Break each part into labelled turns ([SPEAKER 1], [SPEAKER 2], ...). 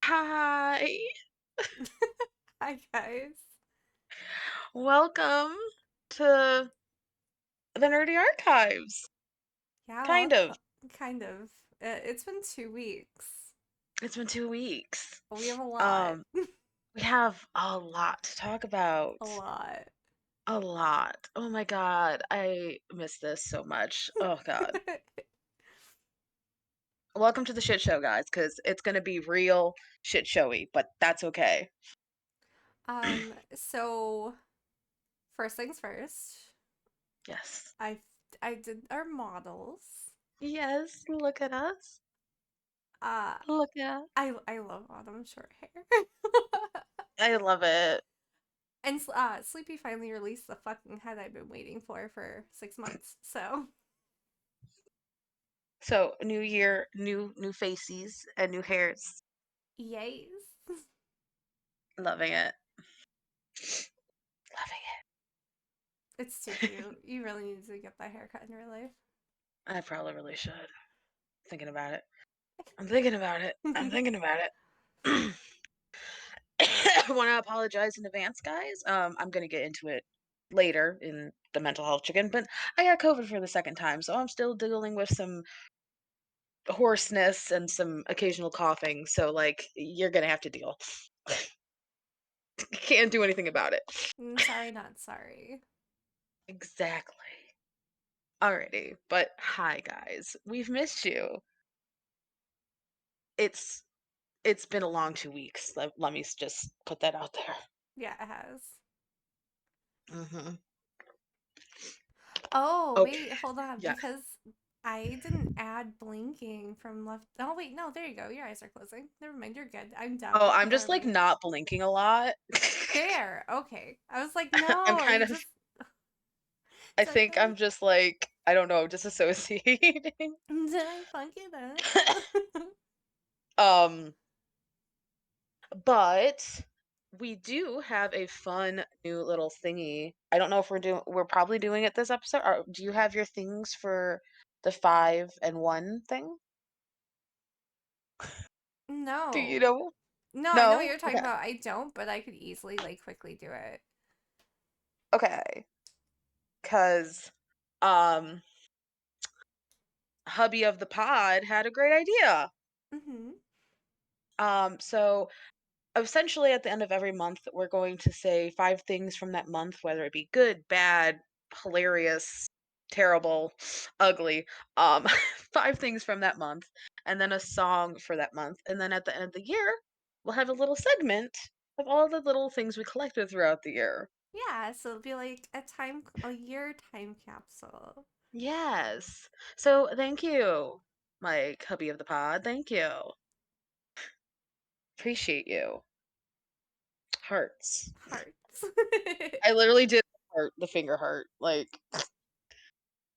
[SPEAKER 1] Hi,
[SPEAKER 2] Hi guys.
[SPEAKER 1] welcome to the Nerdy Archives.
[SPEAKER 2] Yeah,
[SPEAKER 1] Kind of.
[SPEAKER 2] welcome. Kind of. It's been 2 weeks.
[SPEAKER 1] It's been 2 weeks.
[SPEAKER 2] We have a lot.
[SPEAKER 1] Um, we have a lot to talk about.
[SPEAKER 2] A lot.
[SPEAKER 1] A lot. Oh my God, I miss this so much. Oh God. Welcome to the shit show, guys, because it's gonna be real shit showy, but that's okay.
[SPEAKER 2] so first things first,
[SPEAKER 1] Yes.
[SPEAKER 2] I I did our models.
[SPEAKER 1] Yes, look at us.
[SPEAKER 2] Uh
[SPEAKER 1] Look at us.
[SPEAKER 2] I love autumn short hair.
[SPEAKER 1] I love it.
[SPEAKER 2] And Sleepy finally released the fucking head I've been waiting for 6 months. So,
[SPEAKER 1] So, new year, new faces and new hairs.
[SPEAKER 2] yes.
[SPEAKER 1] Loving it. Loving
[SPEAKER 2] It's too cute. You really need to get that haircut in real life.
[SPEAKER 1] I probably really should. Thinking about it. I'm thinking about it. I'm thinking about it. I want to apologize in advance, guys. I'm gonna get into it later in the mental health chicken, but I got COVID for the second time, so I'm still dealing with some hoarseness and some occasional coughing. So, like, you're gonna have to deal. Can't do anything about it.
[SPEAKER 2] Sorry, not sorry.
[SPEAKER 1] Exactly. Alrighty, but hi, guys. We've missed you. It's it's been a long 2 weeks. Let me just put that out there.
[SPEAKER 2] Yeah, it has.
[SPEAKER 1] Hmm.
[SPEAKER 2] Oh,
[SPEAKER 1] Okay.
[SPEAKER 2] wait, hold on,
[SPEAKER 1] Yeah.
[SPEAKER 2] because I didn't add blinking from left. Oh, wait, no, there you go. Your eyes are closing. Never mind, you're good. I'm
[SPEAKER 1] Oh,
[SPEAKER 2] dumb.
[SPEAKER 1] I'm just
[SPEAKER 2] Ignore
[SPEAKER 1] like
[SPEAKER 2] me.
[SPEAKER 1] not blinking a lot.
[SPEAKER 2] There. Okay. I was like,
[SPEAKER 1] I'm
[SPEAKER 2] no,
[SPEAKER 1] kind
[SPEAKER 2] you
[SPEAKER 1] of
[SPEAKER 2] just.
[SPEAKER 1] I
[SPEAKER 2] Did
[SPEAKER 1] think
[SPEAKER 2] I?
[SPEAKER 1] I'm just like I don't know, disassociating.
[SPEAKER 2] Did I fuck it up?
[SPEAKER 1] um but we do have a fun new little thingy. I don't know if we're probably doing it this episode. Do you have your things for the 5 and 1 thing? Do you
[SPEAKER 2] No.
[SPEAKER 1] know?
[SPEAKER 2] No, I know what
[SPEAKER 1] No?
[SPEAKER 2] you're talking
[SPEAKER 1] Okay.
[SPEAKER 2] about. I don't, but I could easily, like, quickly do it.
[SPEAKER 1] Okay. Cuz um hubby of the pod had a great idea.
[SPEAKER 2] Mm-hmm.
[SPEAKER 1] So essentially at the end of every month we're going to say 5 things from that month, whether it be good, bad, hilarious, terrible, ugly. um 5 things from that month, and then a song for that month, and then at the end of the year we'll have a little segment of all the little things we collected throughout the year.
[SPEAKER 2] Yeah, so it'll be like a year time capsule.
[SPEAKER 1] Yes, so thank you, my hubby of the pod. Thank you. Appreciate you. Hearts.
[SPEAKER 2] Hearts.
[SPEAKER 1] I literally did heart, the finger heart, like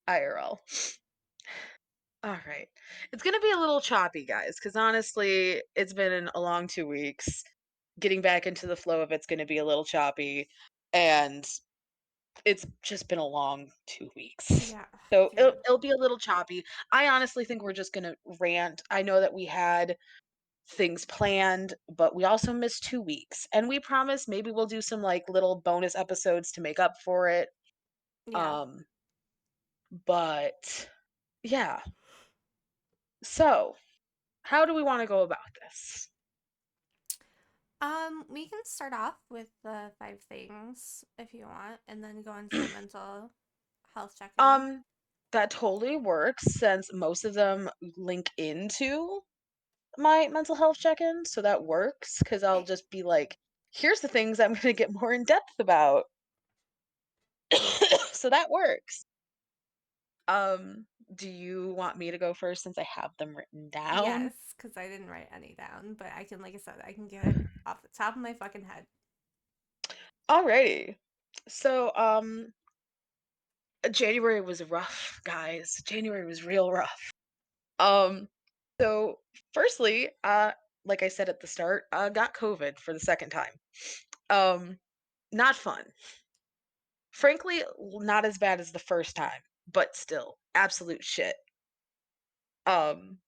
[SPEAKER 1] IRL. All right. It's going to be a little choppy, guys, because honestly, it's been a long 2 weeks. Getting back into the flow of it's going to be a little choppy. And it's just been a long 2 weeks.
[SPEAKER 2] Yeah,
[SPEAKER 1] So
[SPEAKER 2] dude.
[SPEAKER 1] it'll be a little choppy. I honestly think we're just going to rant. I know that we had things planned, but we also missed 2 weeks. And we promise maybe we'll do some like little bonus episodes to make up for it.
[SPEAKER 2] Yeah.
[SPEAKER 1] Um, but yeah. So, how do we want to go about this?
[SPEAKER 2] We can start off with the 5 things if you want, and then go into the mental health check-in.
[SPEAKER 1] Um, that totally works since most of them link into my mental health check-in, so that works because I'll
[SPEAKER 2] Okay.
[SPEAKER 1] just be like, here's the things I'm going to get more in depth about. So that works. Um, do you want me to go first since I have them written down?
[SPEAKER 2] Yes, because I didn't write any down, but I can, like I said, I can get it off the top of my fucking head.
[SPEAKER 1] Alrighty. So, January was rough, guys. January was real rough. Um, so firstly, like I said at the start, got COVID for the second time. Um, not fun. Frankly, not as bad as the first time, but still absolute shit. Um,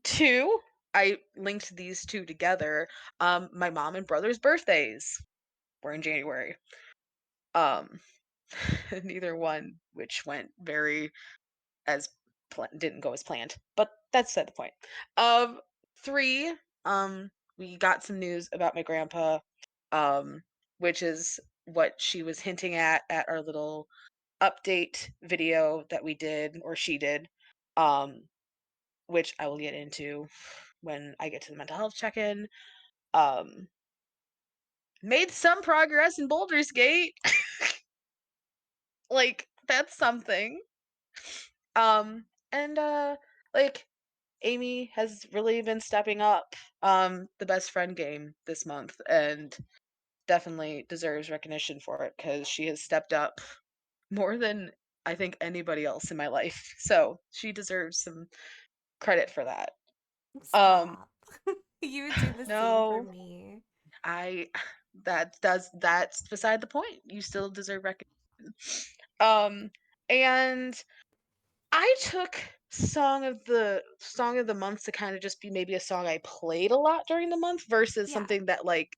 [SPEAKER 1] two. I linked these 2 together. My mom and brother's birthdays were in January. Um, neither one which went very as didn't go as planned, but that's beside the point. 3, we got some news about my grandpa, um, which is what she was hinting at our little update video that we did or she did, um, which I will get into when I get to the mental health check-in. Um, made some progress in Baldur's Gate. Like, that's something. And like Amy has really been stepping up the best friend game this month and definitely deserves recognition for it because she has stepped up more than I think anybody else in my life. So she deserves some credit for that. Um
[SPEAKER 2] Stop. You do the same for
[SPEAKER 1] no,
[SPEAKER 2] me.
[SPEAKER 1] I that's beside the point. You still deserve recognition. Um and I took song of the month to kind of just be maybe a song I played a lot during the month versus
[SPEAKER 2] Yeah.
[SPEAKER 1] something that like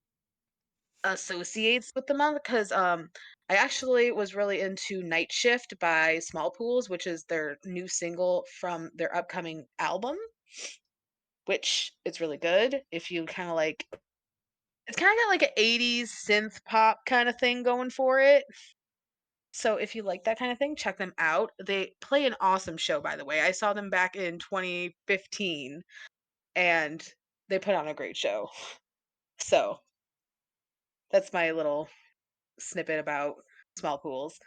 [SPEAKER 1] associates with the month because I actually was really into Night Shift by Small Pools, which is their new single from their upcoming album, which is really good. If you kind of like it's kind of got like an 80s synth pop kind of thing going for it. So if you like that kind of thing, check them out. They play an awesome show, by the way. I saw them back in 2015 and they put on a great show. So that's my little snippet about small pools.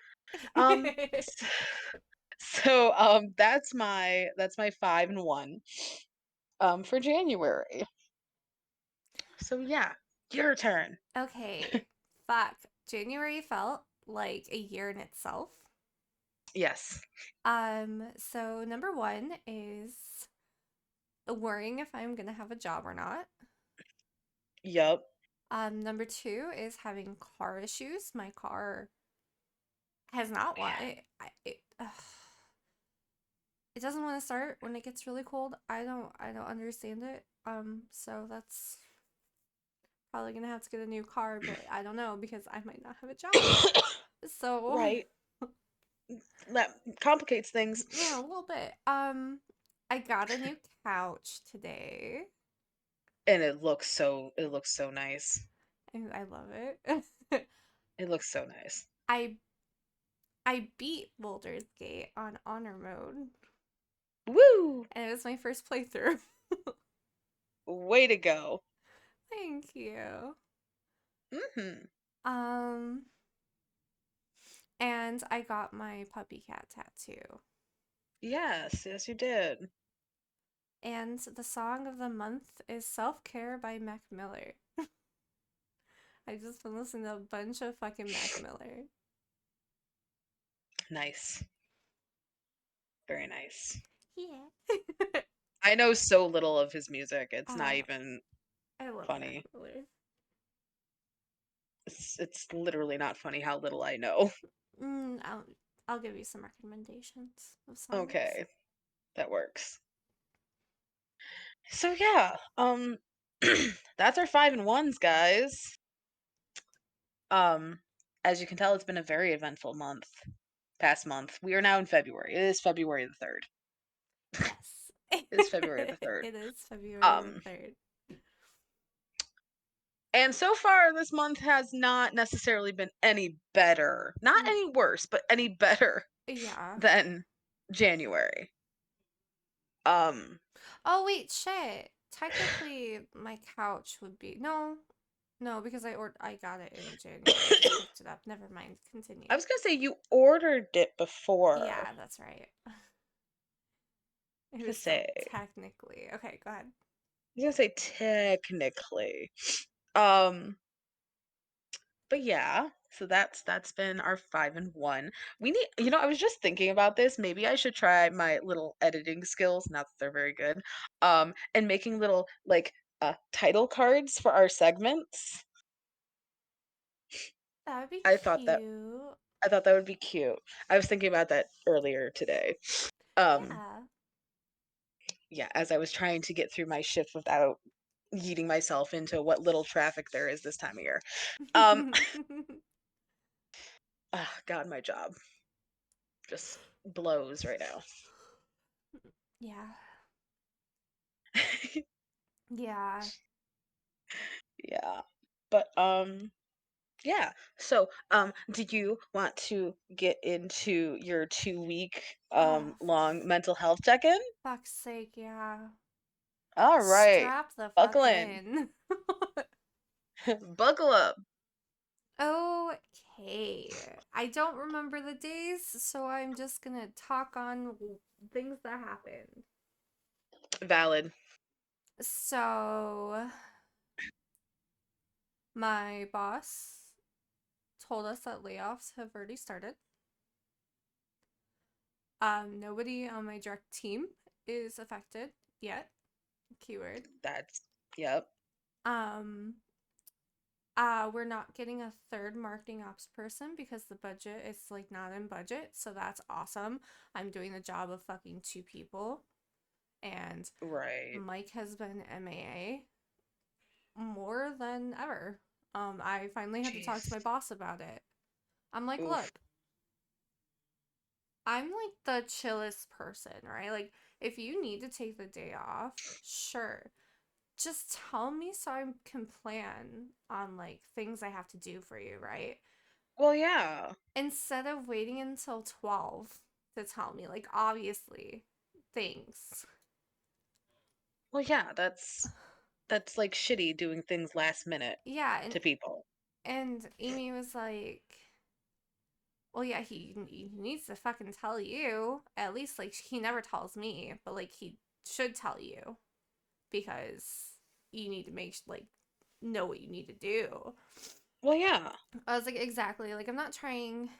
[SPEAKER 1] Um s- that's my 5 and 1 for January. So yeah, your turn.
[SPEAKER 2] Okay. Fuck. January felt like a year in itself.
[SPEAKER 1] Yes.
[SPEAKER 2] So number one is worrying if I'm gonna have a job or not.
[SPEAKER 1] Yup.
[SPEAKER 2] Number two is having car issues. My car has not want it. It doesn't want to start when it gets really cold. I don't understand it. So that's probably gonna have to get a new car, but I don't know because I might not have a job. So
[SPEAKER 1] Right. That complicates things.
[SPEAKER 2] yeah, a little bit. I got a new couch today.
[SPEAKER 1] And it looks so nice.
[SPEAKER 2] And I love it.
[SPEAKER 1] It looks so nice.
[SPEAKER 2] I I beat Baldur's Gate on honor mode,
[SPEAKER 1] Woo!
[SPEAKER 2] and it was my first playthrough.
[SPEAKER 1] Way to go.
[SPEAKER 2] Thank you.
[SPEAKER 1] Mhm.
[SPEAKER 2] Um, and I got my puppy cat tattoo.
[SPEAKER 1] Yes, yes you did.
[SPEAKER 2] And the song of the month is Self Care by Mac Miller. I just been listening to a bunch of fucking Mac Miller.
[SPEAKER 1] Nice. Very nice.
[SPEAKER 2] Yeah.
[SPEAKER 1] I know so little of his music. It's not
[SPEAKER 2] uh,
[SPEAKER 1] even
[SPEAKER 2] I love Mac
[SPEAKER 1] funny.
[SPEAKER 2] Miller.
[SPEAKER 1] It's literally not funny how little I know.
[SPEAKER 2] Mm, I'll give you some recommendations of songs.
[SPEAKER 1] Okay, that works. So yeah, that's our 5 and 1s, guys. Um, as you can tell, it's been a very eventful month. Past month. We are now in February. It is February the 3rd.
[SPEAKER 2] Yes.
[SPEAKER 1] It is February the 3rd.
[SPEAKER 2] It is February the
[SPEAKER 1] Um,
[SPEAKER 2] 3rd.
[SPEAKER 1] and so far this month has not necessarily been any better. Not
[SPEAKER 2] Mm,
[SPEAKER 1] any worse, but any better
[SPEAKER 2] yeah.
[SPEAKER 1] than January. Um,
[SPEAKER 2] Oh wait, shit. Technically, my couch would be no, because I got it in January. I just picked it up. Never mind.
[SPEAKER 1] I
[SPEAKER 2] Continue.
[SPEAKER 1] was gonna say you ordered it before
[SPEAKER 2] Yeah, that's right. It
[SPEAKER 1] to
[SPEAKER 2] is still
[SPEAKER 1] say.
[SPEAKER 2] technically. Okay, go ahead.
[SPEAKER 1] I was gonna say technically. Um, but yeah, so that's been our 5 and 1. We need, I was just thinking about this. Maybe I should try my little editing skills, not that they're very good. And making little like title cards for our segments.
[SPEAKER 2] That would be
[SPEAKER 1] I thought that
[SPEAKER 2] cute.
[SPEAKER 1] I thought that would be cute. I was thinking about that earlier today. Um,
[SPEAKER 2] Yeah.
[SPEAKER 1] yeah, as I was trying to get through my shift without yeeting myself into what little traffic there is this time of year. Um, God, my job just blows right now.
[SPEAKER 2] Yeah. Yeah.
[SPEAKER 1] Yeah. But yeah. So did you want to get into your 2 week
[SPEAKER 2] Oh,
[SPEAKER 1] long mental health check-in?
[SPEAKER 2] fuck's sake, yeah.
[SPEAKER 1] All right.
[SPEAKER 2] Strap the fuck
[SPEAKER 1] Buckle in.
[SPEAKER 2] in.
[SPEAKER 1] Buckle up.
[SPEAKER 2] Okay. I don't remember the days, so I'm just gonna talk on things that happened.
[SPEAKER 1] Valid.
[SPEAKER 2] So, my boss told us that layoffs have already started. Nobody on my direct team is affected yet. Keyword.
[SPEAKER 1] That's yep.
[SPEAKER 2] Um, we're not getting a third marketing ops person because the budget is like not in budget, so that's awesome. I'm doing the job of fucking two people, and
[SPEAKER 1] Right.
[SPEAKER 2] Mike has been MAA more than ever. I finally had to talk to my
[SPEAKER 1] Jeez.
[SPEAKER 2] boss about it. I'm like,
[SPEAKER 1] Oof.
[SPEAKER 2] look, I'm like the chillest person, right? Like, if you need to take the day off, sure. Just tell me so I can plan on like things I have to do for you, right?
[SPEAKER 1] Well, yeah.
[SPEAKER 2] Instead of waiting until 12 to tell me, like, obviously, thanks.
[SPEAKER 1] Well, yeah, that's like shitty doing things last minute
[SPEAKER 2] Yeah,
[SPEAKER 1] to people.
[SPEAKER 2] and Amy was like, well, yeah, he needs to fucking tell you. At least, like, he never tells me, but, like, he should tell you because you need to like, know what you need to do.
[SPEAKER 1] Well, yeah.
[SPEAKER 2] I was like, exactly. Like, I'm not trying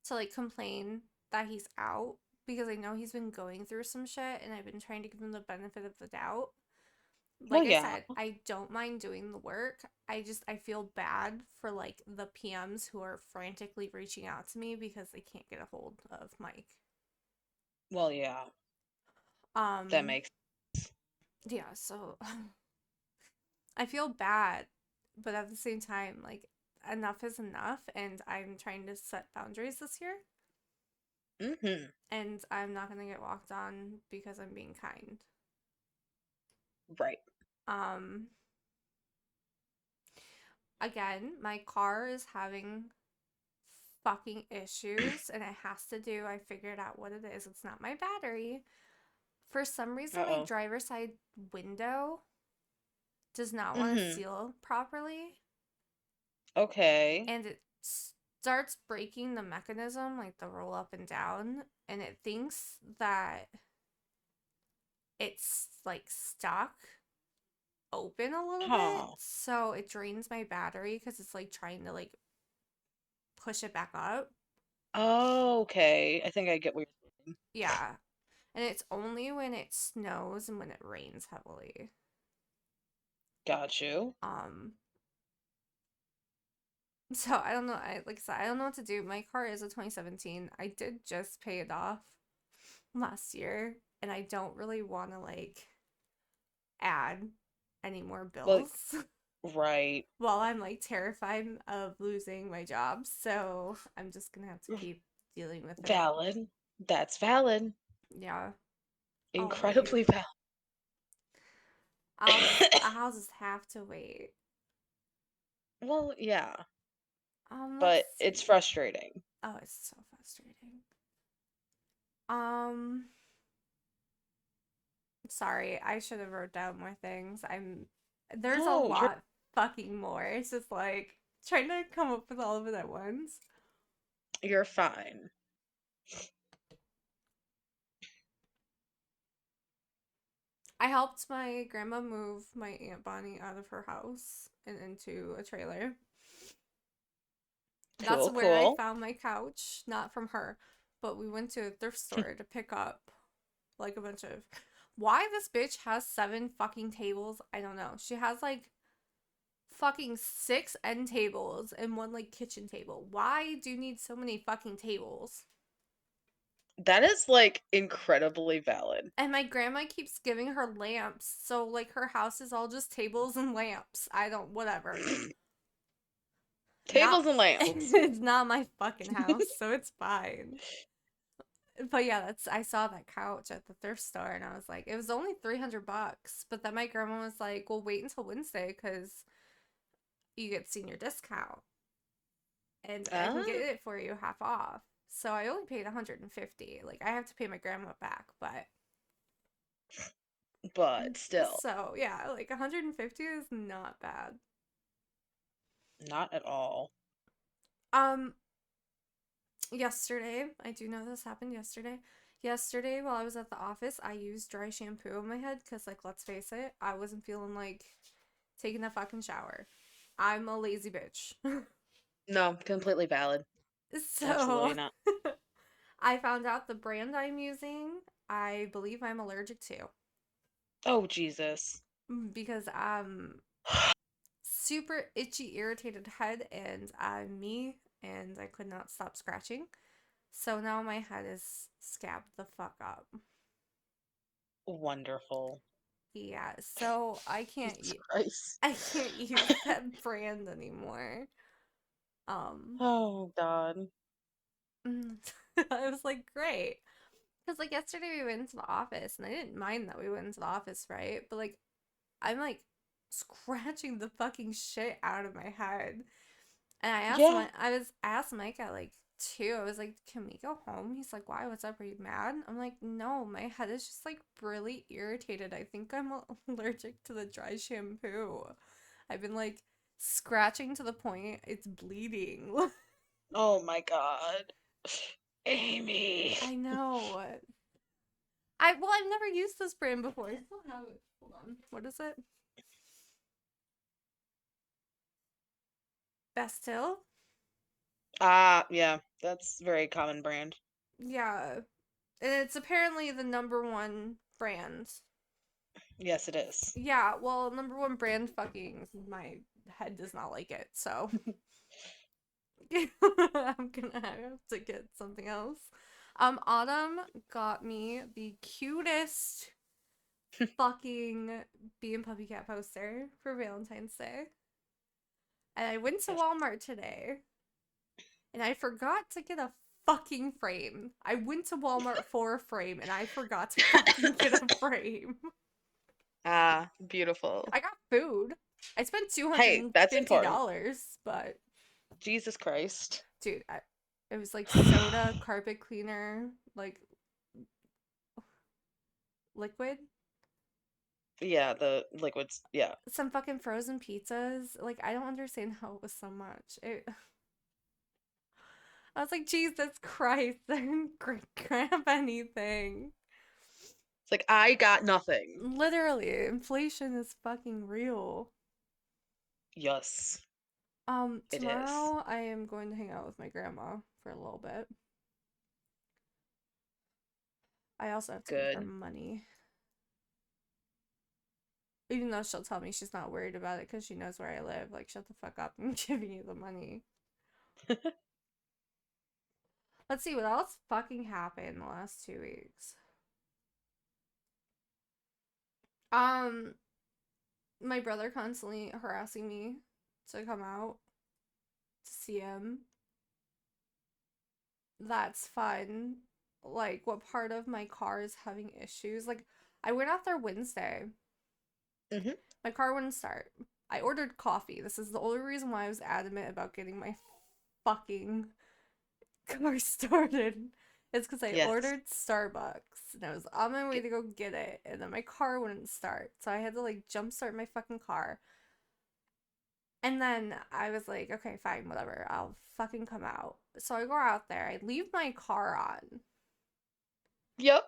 [SPEAKER 2] to, like, complain that he's out because I know he's been going through some shit and I've been trying to give him the benefit of the doubt.
[SPEAKER 1] Well,
[SPEAKER 2] Like I
[SPEAKER 1] yeah.
[SPEAKER 2] said, I don't mind doing the work. I feel bad for like the PMs who are frantically reaching out to me because they can't get a hold of Mike.
[SPEAKER 1] Well, yeah. That
[SPEAKER 2] Um
[SPEAKER 1] makes
[SPEAKER 2] yeah, so I feel bad, but at the same time like enough is enough and I'm trying to set boundaries this year
[SPEAKER 1] mm-hmm.
[SPEAKER 2] and I'm not going to get walked on because I'm being kind.
[SPEAKER 1] Right.
[SPEAKER 2] Um Again, my car is having fucking issues and it has to do, I figured out what it is. It's not my battery. For some reason, my
[SPEAKER 1] Uh-oh.
[SPEAKER 2] driver's side window does not want to
[SPEAKER 1] Mm-hmm.
[SPEAKER 2] seal properly
[SPEAKER 1] Okay.
[SPEAKER 2] and it starts breaking the mechanism, like the roll up and down, and it thinks that it's like stuck open a little bit.
[SPEAKER 1] Huh.
[SPEAKER 2] So it drains my battery because it's like trying to like push it back up.
[SPEAKER 1] Oh, okay. I think I get what you're saying.
[SPEAKER 2] Yeah. And it's only when it snows and when it rains heavily.
[SPEAKER 1] Got you.
[SPEAKER 2] Um, so I don't know. I like I said, I don't know what to do. My car is a 2017. I did just pay it off last year, and I don't really want to like add any more
[SPEAKER 1] Well,
[SPEAKER 2] bills
[SPEAKER 1] right.
[SPEAKER 2] while I'm like terrified of losing my job. So I'm just gonna have to keep dealing with it.
[SPEAKER 1] Valid. That's valid.
[SPEAKER 2] Yeah, I'll wait.
[SPEAKER 1] Incredibly valid.
[SPEAKER 2] I'll just have to wait.
[SPEAKER 1] Well, yeah,
[SPEAKER 2] Let's
[SPEAKER 1] but it's
[SPEAKER 2] see.
[SPEAKER 1] frustrating.
[SPEAKER 2] Oh, it's so frustrating. Um, Sorry, I should have wrote down more things. There's a
[SPEAKER 1] No,
[SPEAKER 2] lot fucking more. It's just like trying to come up with all of it at once.
[SPEAKER 1] you're fine.
[SPEAKER 2] I helped my grandma move my Aunt Bonnie out of her house and into a trailer. That's
[SPEAKER 1] Cool,
[SPEAKER 2] where I
[SPEAKER 1] cool.
[SPEAKER 2] found my couch, not from her, but we went to a thrift store to pick up like a bunch of. Why this bitch has seven fucking tables, I don't know. She has like fucking six end tables and one like kitchen table. Why do you need so many fucking tables?
[SPEAKER 1] That is, like, incredibly valid.
[SPEAKER 2] And my grandma keeps giving her lamps, so like her house is all just tables and lamps. I don't, whatever. Not,
[SPEAKER 1] Tables and lamps.
[SPEAKER 2] it's not my fucking house, so it's fine. But yeah, that's I saw that couch at the thrift store and I was like, it was only $300, but then my grandma was like, "Well, wait until Wednesday because you get senior discount and I can get
[SPEAKER 1] Ah,
[SPEAKER 2] it for you half off." So I only paid 150. Like I have to pay my grandma back, but
[SPEAKER 1] but still,
[SPEAKER 2] so yeah, like 150 is not bad.
[SPEAKER 1] not at all.
[SPEAKER 2] Um, yesterday, I do know this happened yesterday. Yesterday, while I was at the office, I used dry shampoo on my head because, like, let's face it, I wasn't feeling like taking a fucking shower. I'm a lazy bitch.
[SPEAKER 1] No, completely valid.
[SPEAKER 2] So,
[SPEAKER 1] Absolutely not.
[SPEAKER 2] I found out the brand I'm using, I believe I'm allergic to
[SPEAKER 1] Oh, Jesus.
[SPEAKER 2] because super itchy, irritated head, and I'm me, and I could not stop scratching. So now my head is scabbed the fuck up.
[SPEAKER 1] Wonderful.
[SPEAKER 2] Yeah, so
[SPEAKER 1] Jesus Christ.
[SPEAKER 2] I can't use that brand anymore. Um,
[SPEAKER 1] Oh, God.
[SPEAKER 2] I was like, great. Because like yesterday we went into the office and I didn't mind that we went into the office, right? But like I'm like scratching the fucking shit out of my head. And
[SPEAKER 1] Yeah.
[SPEAKER 2] I was asked Mike at like 2. I was like, "Can we go home?" He's like, "Why? What's up? Are you mad?" I'm like, "No, my head is just like really irritated. I think I'm allergic to the dry shampoo. I've been like scratching to the point it's bleeding."
[SPEAKER 1] Oh, my God. Amy.
[SPEAKER 2] I know. I've never used this brand before. I still have it. Hold on. What is it? Bastille?
[SPEAKER 1] Ah, yeah. That's very common brand.
[SPEAKER 2] Yeah. And it's apparently the number one brand.
[SPEAKER 1] Yes, it is.
[SPEAKER 2] Yeah, well, number one brand fucking my head does not like it, so I'm gonna have to get something else. Autumn got me the cutest fucking Bee and Puppy Cat poster for Valentine's Day. And I went to
[SPEAKER 1] Yes.
[SPEAKER 2] Walmart today and I forgot to get a fucking frame. I went to Walmart for a frame and I forgot to fucking get a frame.
[SPEAKER 1] Ah, beautiful.
[SPEAKER 2] I got food. I spent
[SPEAKER 1] Hey, that's important.
[SPEAKER 2] $250, but
[SPEAKER 1] Jesus Christ.
[SPEAKER 2] dude, it was like soda, carpet cleaner, like liquid,
[SPEAKER 1] Yeah, the liquids. Yeah.
[SPEAKER 2] some fucking frozen pizzas. Like I don't understand how it was so much. I was like, Jesus Christ, I didn't grab anything.
[SPEAKER 1] It's like, I got nothing.
[SPEAKER 2] Literally, inflation is fucking real.
[SPEAKER 1] Yes, it is.
[SPEAKER 2] Tomorrow I am going to hang out with my grandma for a little bit. I also have to give her
[SPEAKER 1] Good.
[SPEAKER 2] money. Even though she'll tell me she's not worried about it because she knows where I live. Like, shut the fuck up. I'm giving you the money. Let's see what else fucking happened in the last 2 weeks. Um, my brother constantly harassing me to come out to see him. That's fun. Like, what part of my car is having issues? Like, I went out there Wednesday.
[SPEAKER 1] Hmm.
[SPEAKER 2] My car wouldn't start. I ordered coffee. This is the only reason why I was adamant about getting my fucking car started. It's because I
[SPEAKER 1] Yes.
[SPEAKER 2] ordered Starbucks and I was on my way to go get it, and then my car wouldn't start. So I had to like jumpstart my fucking car. And then I was like, okay, fine, whatever. I'll fucking come out. So I go out there. I leave my car on
[SPEAKER 1] Yep.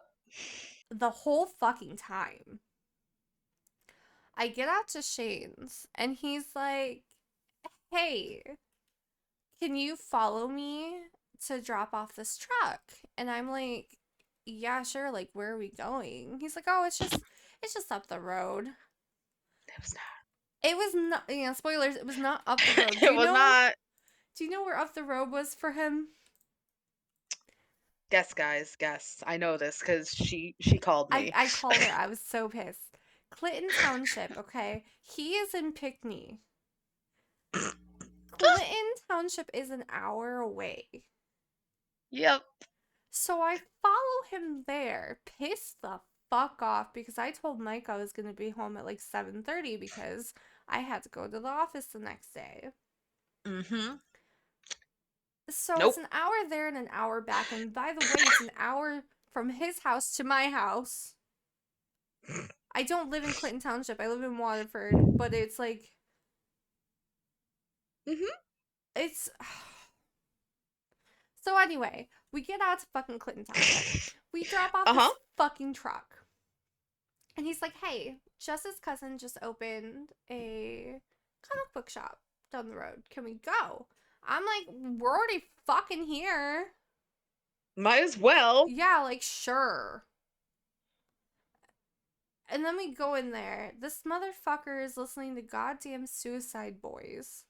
[SPEAKER 2] the whole fucking time. I get out to Shane's and he's like, hey, can you follow me to drop off this truck? And I'm like, yeah, sure. Like, where are we going? He's like, oh, it's just up the road.
[SPEAKER 1] It was
[SPEAKER 2] It was not, spoilers, it was not up the road.
[SPEAKER 1] not. It was not.
[SPEAKER 2] Do you know where up the road was for him?
[SPEAKER 1] Guess, guys, guess. I know this because she called me.
[SPEAKER 2] I called her. I was so pissed. Clinton Township, okay? He is in Pickney. Clinton Township is an hour away.
[SPEAKER 1] Yep.
[SPEAKER 2] So I follow him there, pissed the fuck off because I told Mike I was going to be home at like 7:30 because I had to go to the office the next day.
[SPEAKER 1] Mm-hmm.
[SPEAKER 2] So it's
[SPEAKER 1] Nope.
[SPEAKER 2] an hour there and an hour back, and by the way, it's an hour from his house to my house. I don't live in Clinton Township. I live in Waterford, but it's like
[SPEAKER 1] Mm-hmm.
[SPEAKER 2] it's so anyway, we get out to fucking Clinton Township. We drop off
[SPEAKER 1] Uh-huh.
[SPEAKER 2] this fucking truck. And he's like, "Hey, Jess's cousin just opened a comic book shop down the road. Can we go?" I'm like, "We're already fucking here."
[SPEAKER 1] Might as well.
[SPEAKER 2] Yeah, like sure. And then we go in there. This motherfucker is listening to goddamn Suicide Boys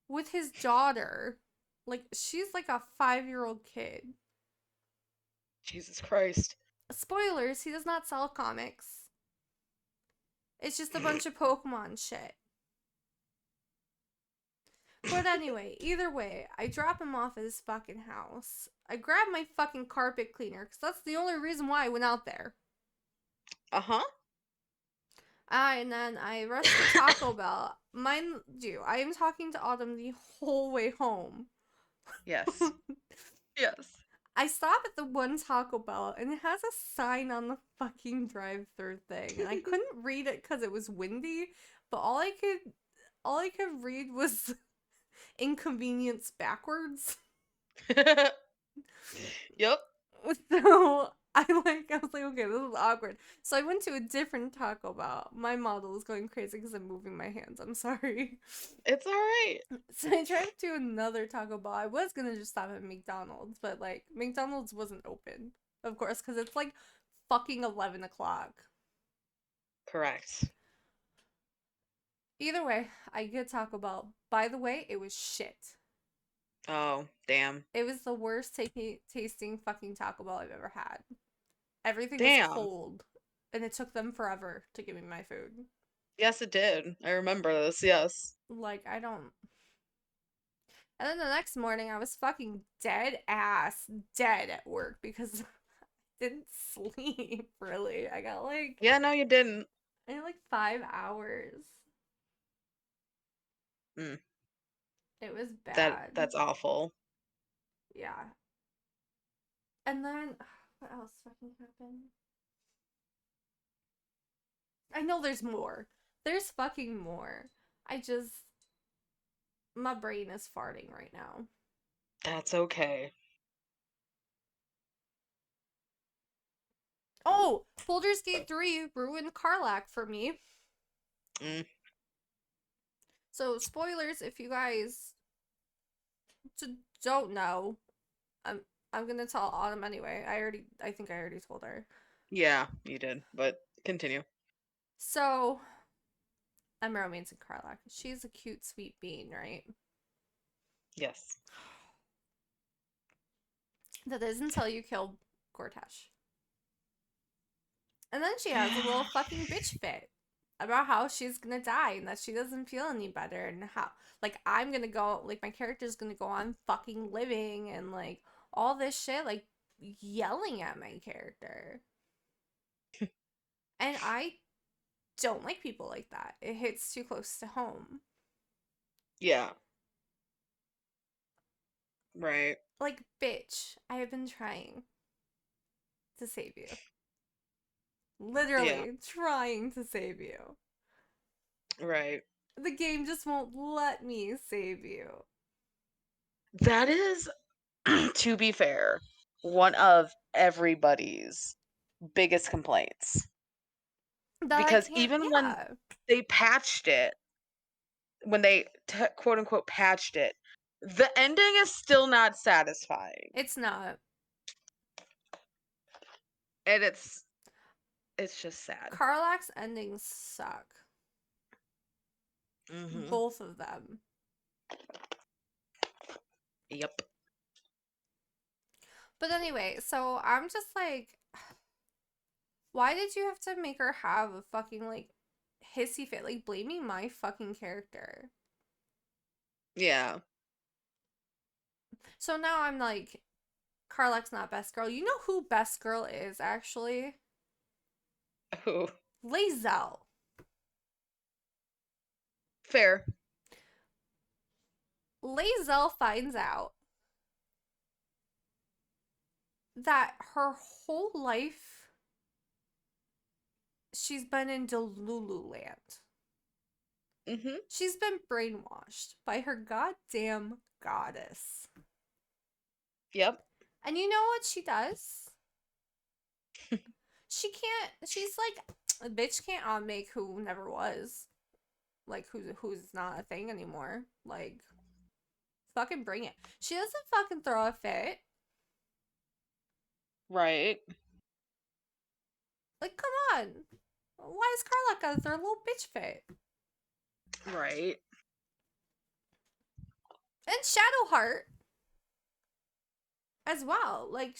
[SPEAKER 2] with his daughter. Like, she's like a 5-year-old kid.
[SPEAKER 1] Jesus Christ.
[SPEAKER 2] Spoilers, he does not sell comics. It's just a bunch of Pokemon shit. But anyway, either way, I drop him off at his fucking house. I grab my fucking carpet cleaner, because that's the only reason why I went out there.
[SPEAKER 1] Uh-huh.
[SPEAKER 2] And then I rush to Taco Bell. Mind you, I am talking to Autumn the whole way home.
[SPEAKER 1] Yes. Yes.
[SPEAKER 2] I stop at the one Taco Bell and it has a sign on the fucking drive-through thing. And I couldn't read it because it was windy, but all I could read was inconvenience backwards.
[SPEAKER 1] Yep.
[SPEAKER 2] So I was like, okay, this is awkward. So I went to a different Taco Bell. My model is going crazy because I'm moving my hands. I'm sorry.
[SPEAKER 1] It's all right.
[SPEAKER 2] So I drive to another Taco Bell. I was gonna just stop at McDonald's, but like McDonald's wasn't open, of course, because it's like fucking 11 o'clock.
[SPEAKER 1] Correct.
[SPEAKER 2] Either way, I get Taco Bell. By the way, it was shit.
[SPEAKER 1] Oh, damn.
[SPEAKER 2] It was the worst tasting fucking Taco Bell I've ever had. Everything was
[SPEAKER 1] Damn.
[SPEAKER 2] cold, and it took them forever to give me my food.
[SPEAKER 1] Yes, it did. I remember this. Yes.
[SPEAKER 2] Like, I don't. And then the next morning, I was fucking dead at work because I didn't sleep, really.
[SPEAKER 1] Yeah, no, you didn't.
[SPEAKER 2] I had like 5 hours.
[SPEAKER 1] Mm,
[SPEAKER 2] It was
[SPEAKER 1] that
[SPEAKER 2] bad.
[SPEAKER 1] that's awful.
[SPEAKER 2] Yeah. And then, what else fucking happened? I know there's more. There's fucking more. I just, my brain is farting right now.
[SPEAKER 1] That's okay.
[SPEAKER 2] Oh, Baldur's Gate 3 ruined Karlach for me.
[SPEAKER 1] Mm,
[SPEAKER 2] So, spoilers if you guys don't know. I'm I'm gonna tell Autumn anyway. I think I already told her.
[SPEAKER 1] yeah, you did. But continue.
[SPEAKER 2] So, I'm romancing Karlach. She's a cute, sweet bean, right?
[SPEAKER 1] Yes.
[SPEAKER 2] That is until you kill Gortash. And then she has a little fucking bitch fit about how she's gonna die and that she doesn't feel any better and how like I'm gonna go like my character's gonna go on fucking living and like all this shit like yelling at my character. And I don't like people like that. It hits too close to home.
[SPEAKER 1] Yeah. Right.
[SPEAKER 2] Like, bitch, I have been trying to save you.
[SPEAKER 1] Yeah.
[SPEAKER 2] Literally trying to save you.
[SPEAKER 1] Right.
[SPEAKER 2] The game just won't let me save you.
[SPEAKER 1] That is, to be fair, one of everybody's biggest complaints.
[SPEAKER 2] That I
[SPEAKER 1] Because
[SPEAKER 2] can't,
[SPEAKER 1] even when
[SPEAKER 2] yeah.
[SPEAKER 1] they patched it, when they quote unquote patched it, the ending is still not satisfying.
[SPEAKER 2] It's not.
[SPEAKER 1] And it's just sad.
[SPEAKER 2] Karlach's endings suck.
[SPEAKER 1] Hmm.
[SPEAKER 2] Both of them.
[SPEAKER 1] Yep.
[SPEAKER 2] But anyway, so I'm just like, why did you have to make her have a fucking like hissy fit? Like blaming my fucking character.
[SPEAKER 1] Yeah.
[SPEAKER 2] So now I'm like, Carla's not best girl. You know who best girl is actually?
[SPEAKER 1] Oh,
[SPEAKER 2] Lae'zel.
[SPEAKER 1] fair.
[SPEAKER 2] Lae'zel finds out that her whole life she's been in Delulu land.
[SPEAKER 1] Mm-hmm.
[SPEAKER 2] She's been brainwashed by her goddamn goddess.
[SPEAKER 1] Yep.
[SPEAKER 2] And you know what she does? She's like, a bitch can't unmake who never was. Like, who's not a thing anymore. Like, fucking bring it. She doesn't fucking throw a fit.
[SPEAKER 1] Right.
[SPEAKER 2] Like, come on. Why is Carla gotta throw a little bitch fit?
[SPEAKER 1] Right.
[SPEAKER 2] And Shadowheart as well. Like,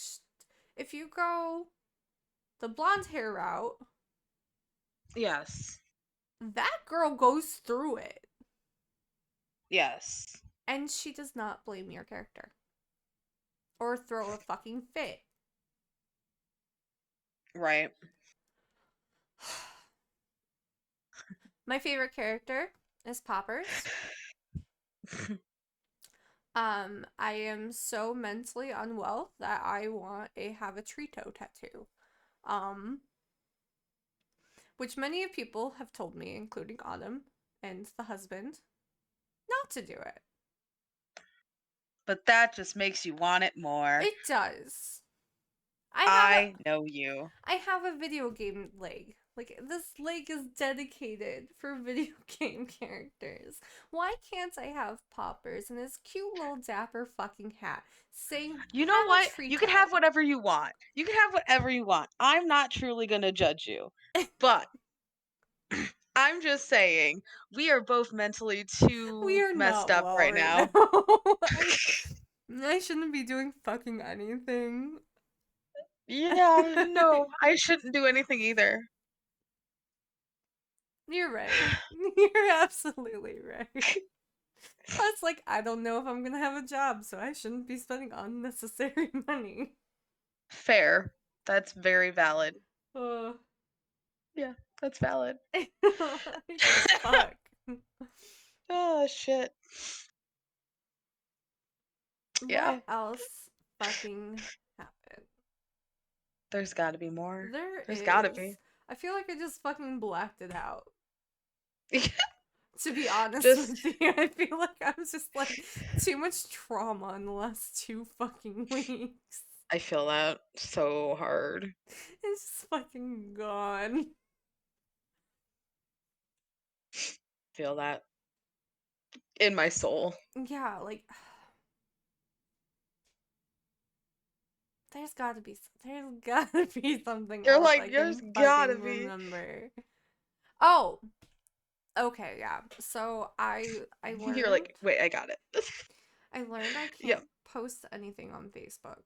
[SPEAKER 2] if you go the blonde hair route,
[SPEAKER 1] Yes.
[SPEAKER 2] that girl goes through it.
[SPEAKER 1] Yes.
[SPEAKER 2] And she does not blame your character. Or throw a fucking fit.
[SPEAKER 1] Right.
[SPEAKER 2] My favorite character is Poppers. I am so mentally unwell that I want a have a tree toe tattoo. Um, which many of people have told me, including Autumn and the husband, not to do it.
[SPEAKER 1] But that just makes you want it more.
[SPEAKER 2] It does. I have a
[SPEAKER 1] I know you.
[SPEAKER 2] I have a video game leg. Like this leg is dedicated for video game characters. Why can't I have Poppers and his cute little dapper fucking hat saying
[SPEAKER 1] You know
[SPEAKER 2] have a
[SPEAKER 1] what?
[SPEAKER 2] tree
[SPEAKER 1] You can have
[SPEAKER 2] toe?
[SPEAKER 1] whatever you want. You can have whatever you want. I'm not truly going to judge you. But I'm just saying, we are both mentally
[SPEAKER 2] We
[SPEAKER 1] too
[SPEAKER 2] are
[SPEAKER 1] messed
[SPEAKER 2] not
[SPEAKER 1] up
[SPEAKER 2] well
[SPEAKER 1] right
[SPEAKER 2] right
[SPEAKER 1] now.
[SPEAKER 2] now. I shouldn't be doing fucking anything.
[SPEAKER 1] Yeah, no, I shouldn't do anything either.
[SPEAKER 2] You're right. You're absolutely right. Plus, like, I don't know if I'm gonna have a job, so I shouldn't be spending unnecessary money.
[SPEAKER 1] Fair. That's very valid.
[SPEAKER 2] Uh,
[SPEAKER 1] Yeah, that's valid.
[SPEAKER 2] fuck.
[SPEAKER 1] Oh, shit.
[SPEAKER 2] What
[SPEAKER 1] Yeah,
[SPEAKER 2] else fucking happened?
[SPEAKER 1] there's got to be more.
[SPEAKER 2] There
[SPEAKER 1] There's got to
[SPEAKER 2] is.
[SPEAKER 1] be.
[SPEAKER 2] I feel like I just fucking blacked it out. To be honest
[SPEAKER 1] Just,
[SPEAKER 2] with you, I feel like I was just like too much trauma in the last 2 fucking weeks.
[SPEAKER 1] I feel that so hard.
[SPEAKER 2] It's just fucking gone.
[SPEAKER 1] Feel that in my soul.
[SPEAKER 2] Yeah, like there's gotta be something
[SPEAKER 1] You're
[SPEAKER 2] else
[SPEAKER 1] like,
[SPEAKER 2] I
[SPEAKER 1] there's
[SPEAKER 2] can
[SPEAKER 1] gotta
[SPEAKER 2] fucking
[SPEAKER 1] be.
[SPEAKER 2] remember. Oh, okay, yeah. So I
[SPEAKER 1] You're
[SPEAKER 2] learned
[SPEAKER 1] like, wait, I got it.
[SPEAKER 2] I learned I
[SPEAKER 1] Yep.
[SPEAKER 2] can't post anything on Facebook.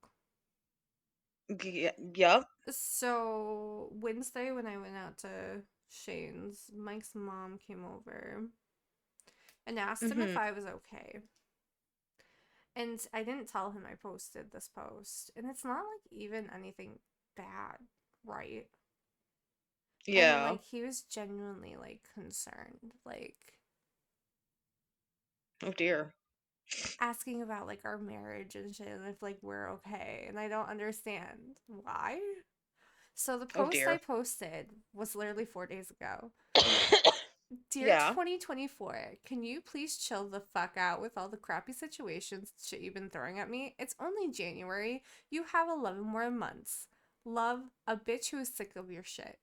[SPEAKER 1] Yep.
[SPEAKER 2] So Wednesday when I went out to Shane's, Mike's mom came over and asked him if
[SPEAKER 1] Mhm.
[SPEAKER 2] I was okay. And I didn't tell him I posted this post. And it's not like even anything bad, right? And
[SPEAKER 1] Yeah.
[SPEAKER 2] like he was genuinely like concerned, like
[SPEAKER 1] Oh dear.
[SPEAKER 2] asking about like our marriage and shit and if like we're okay. And I don't understand why. So the
[SPEAKER 1] Oh
[SPEAKER 2] post I
[SPEAKER 1] dear.
[SPEAKER 2] posted was literally 4 days ago. Dear
[SPEAKER 1] Yeah.
[SPEAKER 2] 2024, can you please chill the fuck out with all the crappy situations shit you've been throwing at me? It's only January. You have 11 more months. Love, a bitch who is sick of your shit.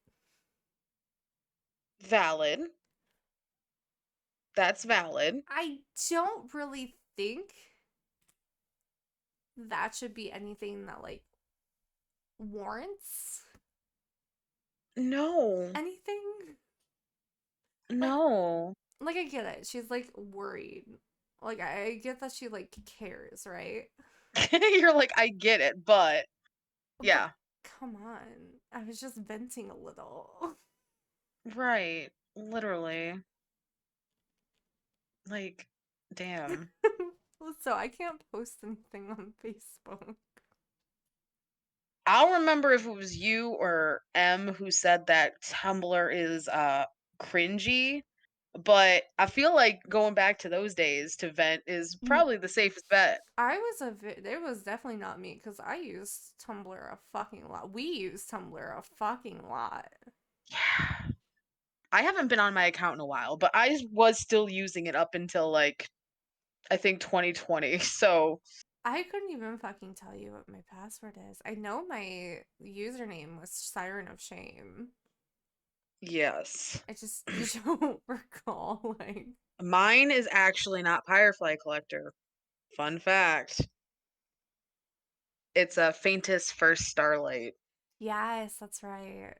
[SPEAKER 1] Valid. That's valid.
[SPEAKER 2] I don't really think that should be anything that like warrants
[SPEAKER 1] No.
[SPEAKER 2] anything. Like
[SPEAKER 1] No.
[SPEAKER 2] I get it. She's like worried. Like I get that she like cares, right?
[SPEAKER 1] You're like, I get it, but
[SPEAKER 2] But
[SPEAKER 1] yeah,
[SPEAKER 2] come on. I was just venting a little.
[SPEAKER 1] right. Literally. Like, damn.
[SPEAKER 2] So I can't post anything on Facebook.
[SPEAKER 1] I'll remember if it was you or M who said that Tumblr is cringy, but I feel like going back to those days to vent is probably the safest bet.
[SPEAKER 2] It was definitely not me because I used Tumblr a fucking lot. We used Tumblr a fucking lot.
[SPEAKER 1] Yeah. I haven't been on my account in a while, but I was still using it up until like I think 2020. So,
[SPEAKER 2] I couldn't even fucking tell you what my password is. I know my username was Siren of Shame.
[SPEAKER 1] yes.
[SPEAKER 2] I just don't recall, like.
[SPEAKER 1] Mine is actually not Firefly Collector. Fun fact. It's a Faintest First Starlight.
[SPEAKER 2] Yes, that's right.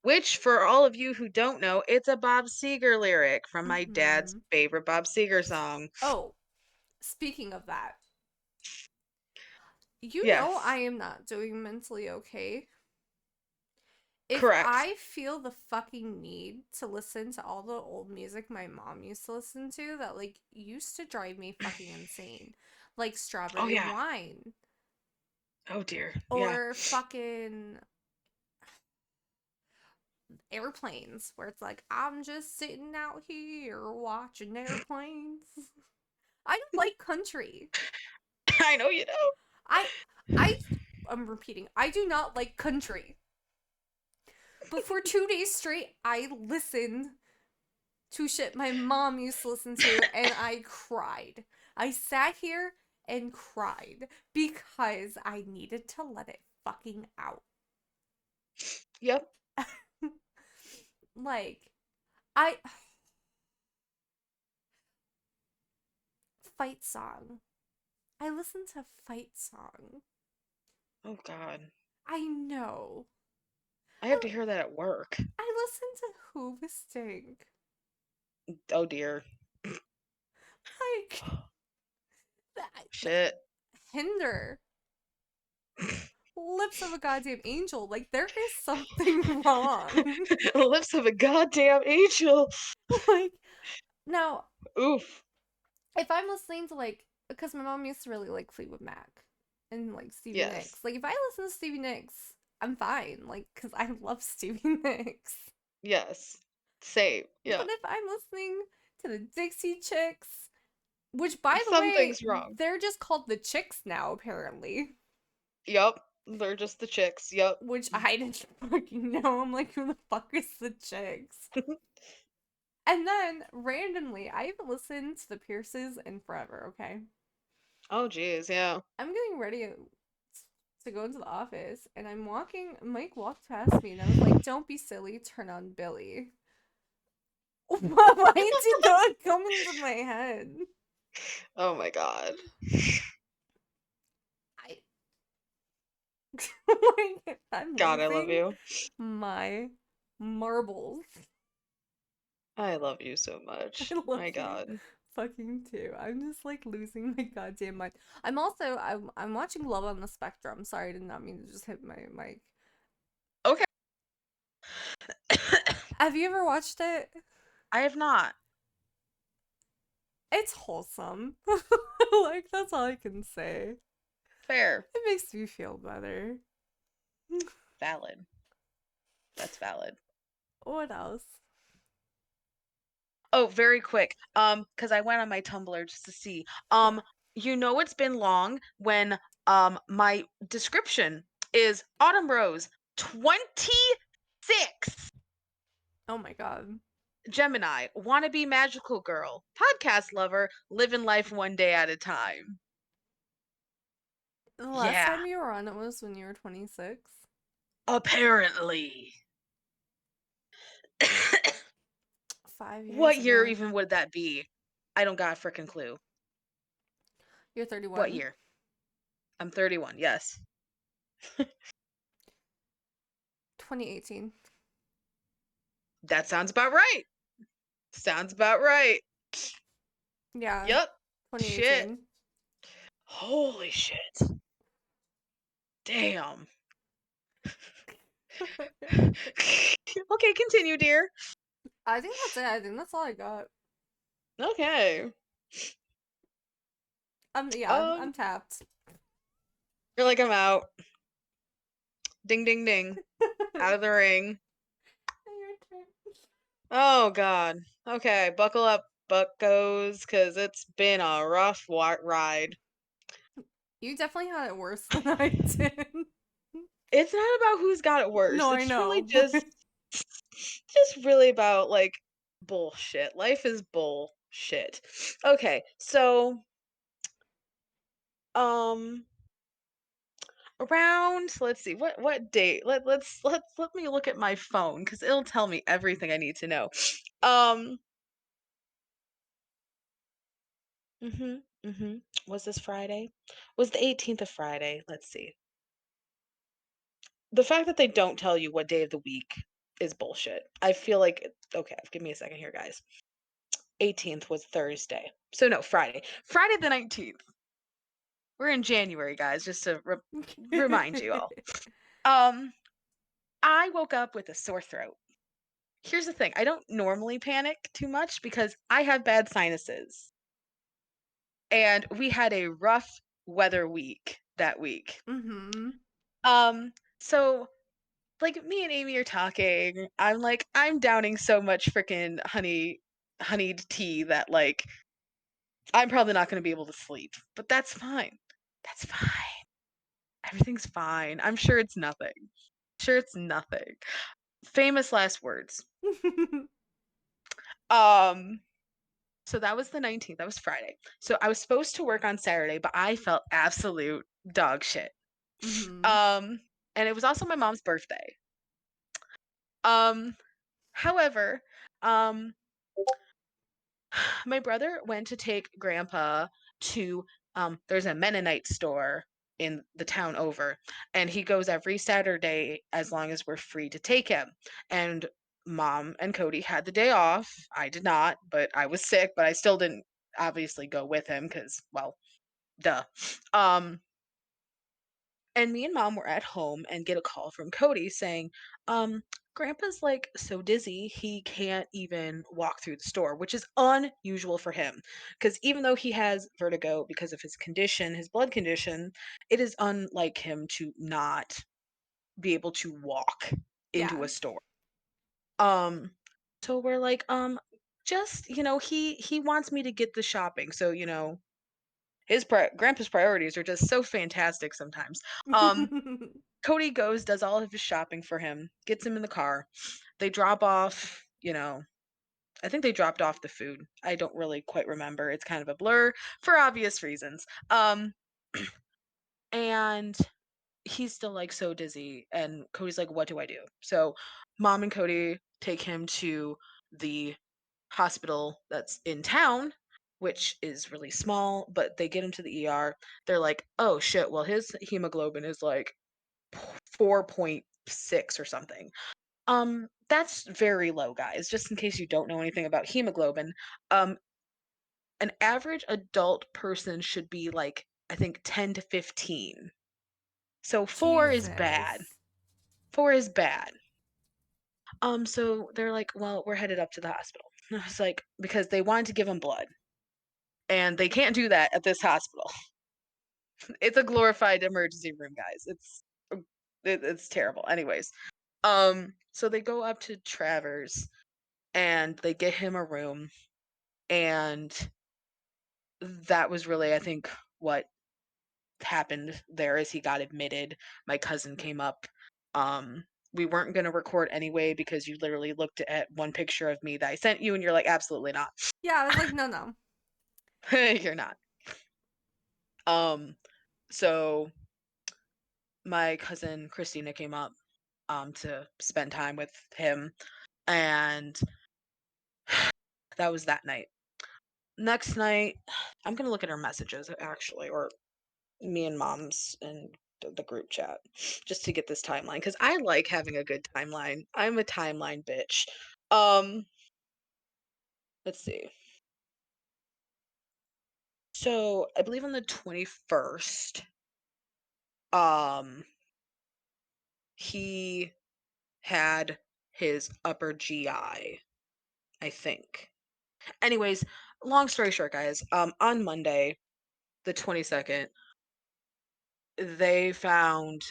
[SPEAKER 1] Which, for all of you who don't know, it's a Bob Seger lyric from my dad's
[SPEAKER 2] Mm-hmm.
[SPEAKER 1] favorite Bob Seger song.
[SPEAKER 2] Oh, speaking of that, you know
[SPEAKER 1] Yes,
[SPEAKER 2] I am not doing mentally okay. If
[SPEAKER 1] correct.
[SPEAKER 2] I feel the fucking need to listen to all the old music my mom used to listen to that like used to drive me fucking insane, like
[SPEAKER 1] Oh,
[SPEAKER 2] Strawberry
[SPEAKER 1] yeah.
[SPEAKER 2] Wine
[SPEAKER 1] Oh, dear. Yeah.
[SPEAKER 2] or fucking Airplanes, where it's like I'm just sitting out here watching airplanes. I don't like country.
[SPEAKER 1] I know you know.
[SPEAKER 2] I I I'm repeating. I do not like country. But for 2 days straight, I listened to shit my mom used to listen to, and I cried. I sat here and cried because I needed to let it fucking out.
[SPEAKER 1] Yep.
[SPEAKER 2] Like, I. Fight song. I listened to Fight Song.
[SPEAKER 1] Oh, God.
[SPEAKER 2] I know.
[SPEAKER 1] I have
[SPEAKER 2] I,
[SPEAKER 1] to hear that at work.
[SPEAKER 2] I listened to Hoover Stink.
[SPEAKER 1] Oh, dear.
[SPEAKER 2] Like, that
[SPEAKER 1] Shit.
[SPEAKER 2] Hinder. Lips of a goddamn angel. Like, there is something wrong.
[SPEAKER 1] Lips of a goddamn angel.
[SPEAKER 2] Like, now,
[SPEAKER 1] Oof.
[SPEAKER 2] if I'm listening to, like, because my mom used to really like Fleetwood Mac and, like, Stevie
[SPEAKER 1] Yes.
[SPEAKER 2] Nicks. Like, if I listen to Stevie Nicks, I'm fine. Like, because I love Stevie Nicks.
[SPEAKER 1] Yes. Same.
[SPEAKER 2] But
[SPEAKER 1] Yep.
[SPEAKER 2] if I'm listening to the Dixie Chicks, which, by the way,
[SPEAKER 1] Something's wrong.
[SPEAKER 2] they're just called the Chicks now, apparently.
[SPEAKER 1] Yep. They're just the chicks. Yep.
[SPEAKER 2] Which I didn't fucking know. I'm like, who the fuck is the Chicks? And then randomly, I haven't listened to the Pierces in forever, okay?
[SPEAKER 1] Oh, geez. Yeah.
[SPEAKER 2] I'm getting ready to go into the office, and I'm walking. Mike walked past me, and I was like, don't be silly, turn on Billy. Why did that come into my head?
[SPEAKER 1] Oh, my God.
[SPEAKER 2] I like I'm
[SPEAKER 1] God, I love
[SPEAKER 2] losing
[SPEAKER 1] you.
[SPEAKER 2] my marbles.
[SPEAKER 1] I love you so
[SPEAKER 2] I
[SPEAKER 1] much.
[SPEAKER 2] love
[SPEAKER 1] My
[SPEAKER 2] you
[SPEAKER 1] God.
[SPEAKER 2] fucking too. I'm just like losing my goddamn mind. I'm watching Love on the Spectrum. Sorry, I did not mean to just hit my mic.
[SPEAKER 1] Okay.
[SPEAKER 2] Have you ever watched it?
[SPEAKER 1] I have not.
[SPEAKER 2] It's wholesome. Like that's all I can say.
[SPEAKER 1] Fair.
[SPEAKER 2] It makes me feel better.
[SPEAKER 1] Valid. That's valid.
[SPEAKER 2] What else?
[SPEAKER 1] Oh, very quick. Because I went on my Tumblr just to see.
[SPEAKER 2] Yeah.
[SPEAKER 1] It's been long when my description is Autumn Rose 26.
[SPEAKER 2] Oh my god.
[SPEAKER 1] Gemini, wannabe magical girl, podcast lover, living life one day at a time.
[SPEAKER 2] The last
[SPEAKER 1] Yeah,
[SPEAKER 2] time you were on it was when you were 26.
[SPEAKER 1] apparently.
[SPEAKER 2] 5 years
[SPEAKER 1] What year
[SPEAKER 2] ago.
[SPEAKER 1] even would that be? I don't got a freaking clue.
[SPEAKER 2] You're
[SPEAKER 1] What
[SPEAKER 2] 31.
[SPEAKER 1] year? I'm 31, yes.
[SPEAKER 2] 2018.
[SPEAKER 1] That sounds about right. Sounds about right.
[SPEAKER 2] Yeah,
[SPEAKER 1] Yep. Shit.
[SPEAKER 2] 2018.
[SPEAKER 1] Holy shit. Damn. Okay, continue, dear.
[SPEAKER 2] I think that's it. I think that's all I got.
[SPEAKER 1] Okay.
[SPEAKER 2] Yeah,
[SPEAKER 1] Um,
[SPEAKER 2] I'm tapped.
[SPEAKER 1] you're like, I'm out. Ding, ding, ding. Out of the ring.
[SPEAKER 2] Your turn.
[SPEAKER 1] Oh, God. Okay, buckle up, buckos, because it's been a rough ride.
[SPEAKER 2] You definitely had it worse than I did.
[SPEAKER 1] It's not about who's got it worse.
[SPEAKER 2] No, I
[SPEAKER 1] It's really
[SPEAKER 2] know.
[SPEAKER 1] just really about like bullshit. Life is bullshit. Okay, so um around let's see what date let me look at my phone because it'll tell me everything I need to know. um mhm. Was this Friday? Was the 18th of Friday? Let's see. The fact that they don't tell you what day of the week is bullshit. I feel like okay, give me a second here, guys. 18th was Thursday. So no, Friday. Friday the 19th. We're in January, guys, just to remind you all. Um I woke up with a sore throat. Here's the thing, I don't normally panic too much because I have bad sinuses. And we had a rough weather week that week.
[SPEAKER 2] Mm-hmm.
[SPEAKER 1] So like me and Amy are talking. I'm like, I'm downing so much freaking honeyed tea that like I'm probably not gonna be able to sleep. But that's fine. That's fine. Everything's fine. I'm sure it's nothing. Sure it's nothing. Famous last words. Um So that was the 19th. That was Friday. So I was supposed to work on Saturday, but I felt absolute dog shit.
[SPEAKER 2] Mm-hmm.
[SPEAKER 1] Um, and it was also my mom's birthday. Um, however, um, my brother went to take grandpa to there's a Mennonite store in the town over, and he goes every Saturday as long as we're free to take him. And mom and Cody had the day off. I did not, but I was sick, but I still didn't obviously go with him because well, duh. Um, and me and mom were at home and get a call from Cody saying, Grandpa's like so dizzy, he can't even walk through the store, which is unusual for him. Because even though he has vertigo because of his condition, his blood condition, it is unlike him to not be able to walk into
[SPEAKER 2] Yeah.
[SPEAKER 1] a store. Um, so we're like, just, he wants me to get the shopping. So, his grandpa's priorities are just so fantastic sometimes. Um, Cody goes, does all of his shopping for him, gets him in the car. They drop off, I think they dropped off the food. I don't really quite remember. It's kind of a blur for obvious reasons. And he's still like so dizzy. And Cody's like, what do I do? So mom and Cody take him to the hospital that's in town, which is really small, but they get him to the ER. They're like, oh shit, well, his hemoglobin is like 4.6 or something. That's very low, guys. Just in case you don't know anything about hemoglobin, um, an average adult person should be like, I think 10 to 15. So 4 is bad.
[SPEAKER 2] Jesus.
[SPEAKER 1] 4 is bad. So they're like, well, we're headed up to the hospital. And I was like, because they wanted to give him blood, and they can't do that at this hospital. It's a glorified emergency room, guys. It's terrible. Anyways, so they go up to Travers and they get him a room, and that was really, I think, what happened there is he got admitted. My cousin came up. Um, we weren't gonna record anyway because you literally looked at one picture of me that I sent you and you're like, absolutely not.
[SPEAKER 2] Yeah, I was like, no, no.
[SPEAKER 1] You're not. Um, so my cousin Christina came up to spend time with him, and that was that night. Next night, I'm gonna look at our messages actually, or me and mom's and the group chat, just to get this timeline because I like having a good timeline. I'm a timeline bitch. Um, let's see. So I believe on the 21st, um, he had his upper GI, I think. Anyways, long story short, guys, on Monday, the 22nd, they found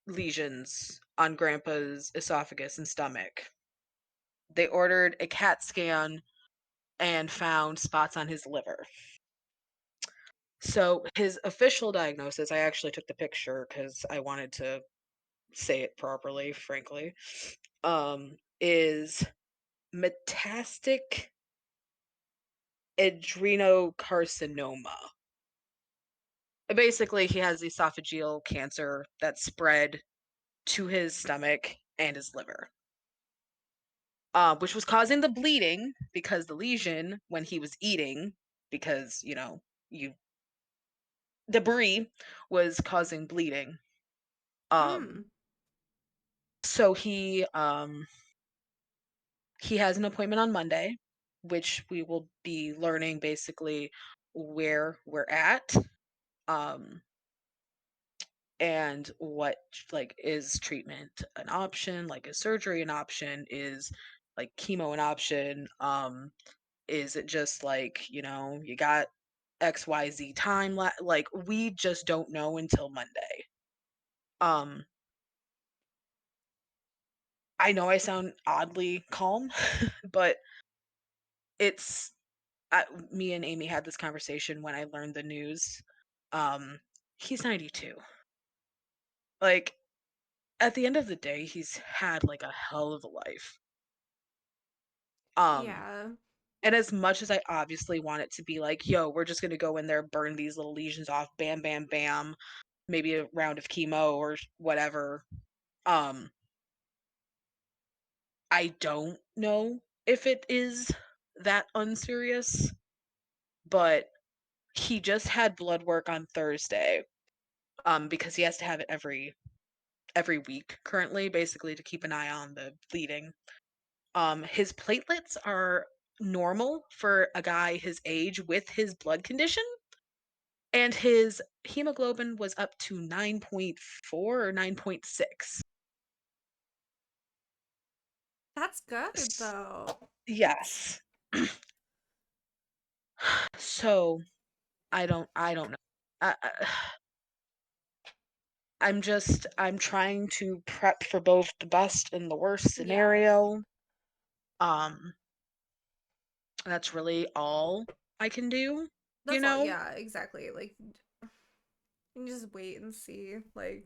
[SPEAKER 1] lesions on grandpa's esophagus and stomach. They ordered a CAT scan and found spots on his liver. So his official diagnosis, I actually took the picture because I wanted to say it properly, frankly, is metastatic adrenocarcinoma. Basically, he has esophageal cancer that spread to his stomach and his liver, which was causing the bleeding because the lesion when he was eating, because you debris was causing bleeding. Um,
[SPEAKER 2] Mm.
[SPEAKER 1] so he has an appointment on Monday, which we will be learning basically where we're at, um, and what like is treatment an option, like is surgery an option, is like chemo an option, is it just like, you got XYZ time like we just don't know until Monday. Um I know I sound oddly calm, but it's me and Amy had this conversation when I learned the news. Um, he's 92. Like, at the end of the day, he's had like a hell of a life. Um,
[SPEAKER 2] Yeah.
[SPEAKER 1] and as much as I obviously want it to be like, yo, we're just gonna go in there, burn these little lesions off, bam, bam, bam, maybe a round of chemo or whatever. Um, I don't know if it is that unserious, but he just had blood work on Thursday. Because he has to have it every week currently, basically to keep an eye on the bleeding. His platelets are normal for a guy his age with his blood condition, and his hemoglobin was up to 9.4 or 9.6.
[SPEAKER 2] That's good though. That's
[SPEAKER 1] Yes. So I don't know. I'm trying to prep for both the best and the worst
[SPEAKER 2] yeah.
[SPEAKER 1] scenario. Um, that's really all I can do, you
[SPEAKER 2] That's all.
[SPEAKER 1] know?
[SPEAKER 2] Yeah, exactly. Like you can just wait and see. Like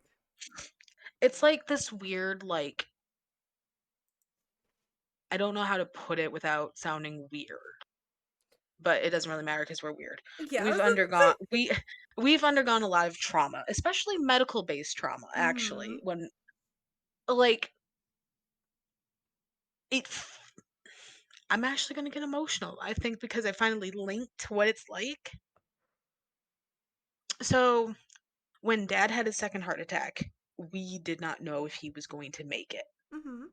[SPEAKER 1] It's like this weird, like, I don't know how to put it without sounding weird, but it doesn't really matter because we're weird.
[SPEAKER 2] yeah, I
[SPEAKER 1] We've
[SPEAKER 2] was gonna
[SPEAKER 1] undergone
[SPEAKER 2] say.
[SPEAKER 1] we we've undergone a lot of trauma, especially medical-based trauma, actually.
[SPEAKER 2] Mhm.
[SPEAKER 1] When like it I'm actually gonna get emotional, I think, because I finally linked what it's like. So when dad had his second heart attack, we did not know if he was going to make it.
[SPEAKER 2] Mhm.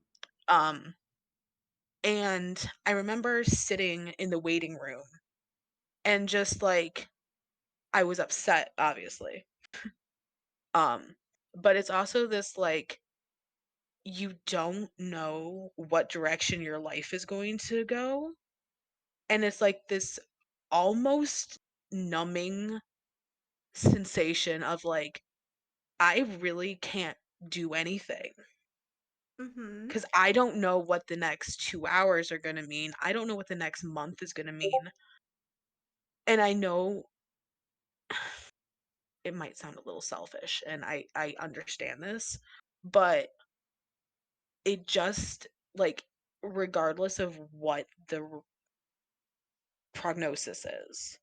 [SPEAKER 1] Um, and I remember sitting in the waiting room and just like I was upset, obviously. Um, but it's also this like you don't know what direction your life is going to go. And it's like this almost numbing sensation of like, I really can't do anything
[SPEAKER 2] Mhm.
[SPEAKER 1] because I don't know what the next 2 hours are going to mean. I don't know what the next month is going to mean. And I know it might sound a little selfish, and I understand this, but it just like regardless of what the prognosis is,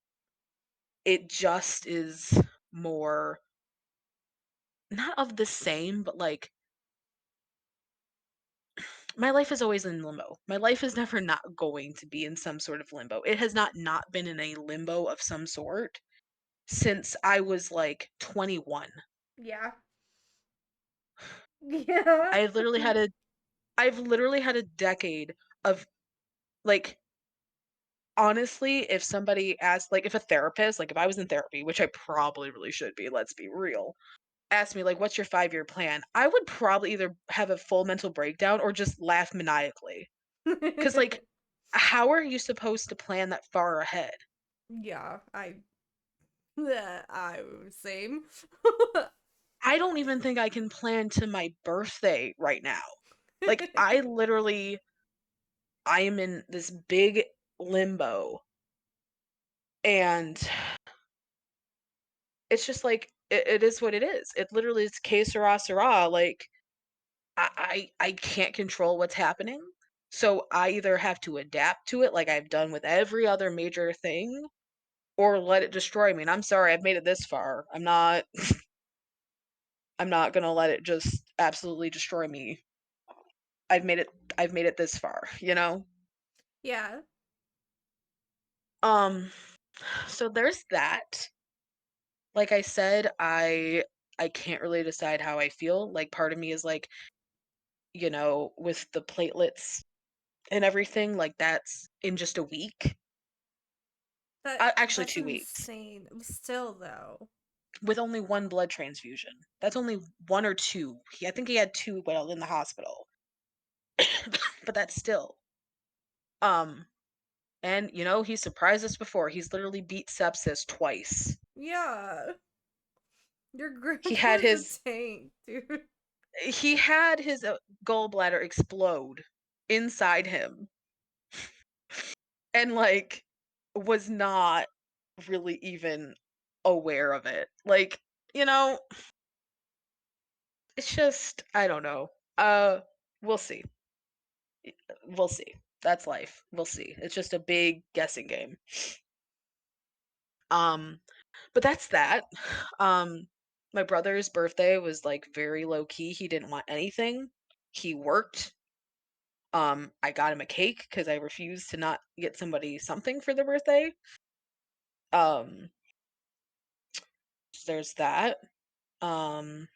[SPEAKER 1] it just is more not of the same, but like my life is always in limbo. My life is never not going to be in some sort of limbo. It has not been in a limbo of some sort since I was like 21.
[SPEAKER 2] Yeah. Yeah.
[SPEAKER 1] I literally had a I've literally had a decade of like honestly, if somebody asked, like, if a therapist, like, if I was in therapy, which I probably really should be, let's be real, asked me, like, "What's your 5-year plan?" I would probably either have a full mental breakdown or just laugh maniacally. 'Cause, like, how are you supposed to plan that far ahead?
[SPEAKER 2] Yeah, I same.
[SPEAKER 1] I don't even think I can plan to my birthday right now. Like, I am in this big limbo, and it's just like, it is what it is. It literally is que sera, sera, like, I can't control what's happening, so I either have to adapt to it like I've done with every other major thing, or let it destroy me, and I'm sorry, I've made it this far. I'm not gonna let it just absolutely destroy me. I've made it I've made it this far, you know?
[SPEAKER 2] Yeah.
[SPEAKER 1] Um, so there's that. Like I said, I can't really decide how I feel. Like part of me is like, with the platelets and everything, like that's in just a week. Actually
[SPEAKER 2] That's
[SPEAKER 1] 2 weeks
[SPEAKER 2] insane. Still though.
[SPEAKER 1] with only one blood transfusion. That's only one or two. I think he had two while in the hospital. But that's still. Um, and he surprised us before. He's literally beat sepsis twice.
[SPEAKER 2] Yeah. Your
[SPEAKER 1] He had
[SPEAKER 2] grandpa's a
[SPEAKER 1] his
[SPEAKER 2] tank, dude.
[SPEAKER 1] he had his gallbladder explode inside him and like was not really even aware of it. Like, you know, it's just I don't know. We'll see. We'll see. That's life. We'll see. It's just a big guessing game. Um, but that's that. My brother's birthday was like very low key. He didn't want anything. He worked. I got him a cake because I refused to not get somebody something for their birthday. Um, there's that. Um,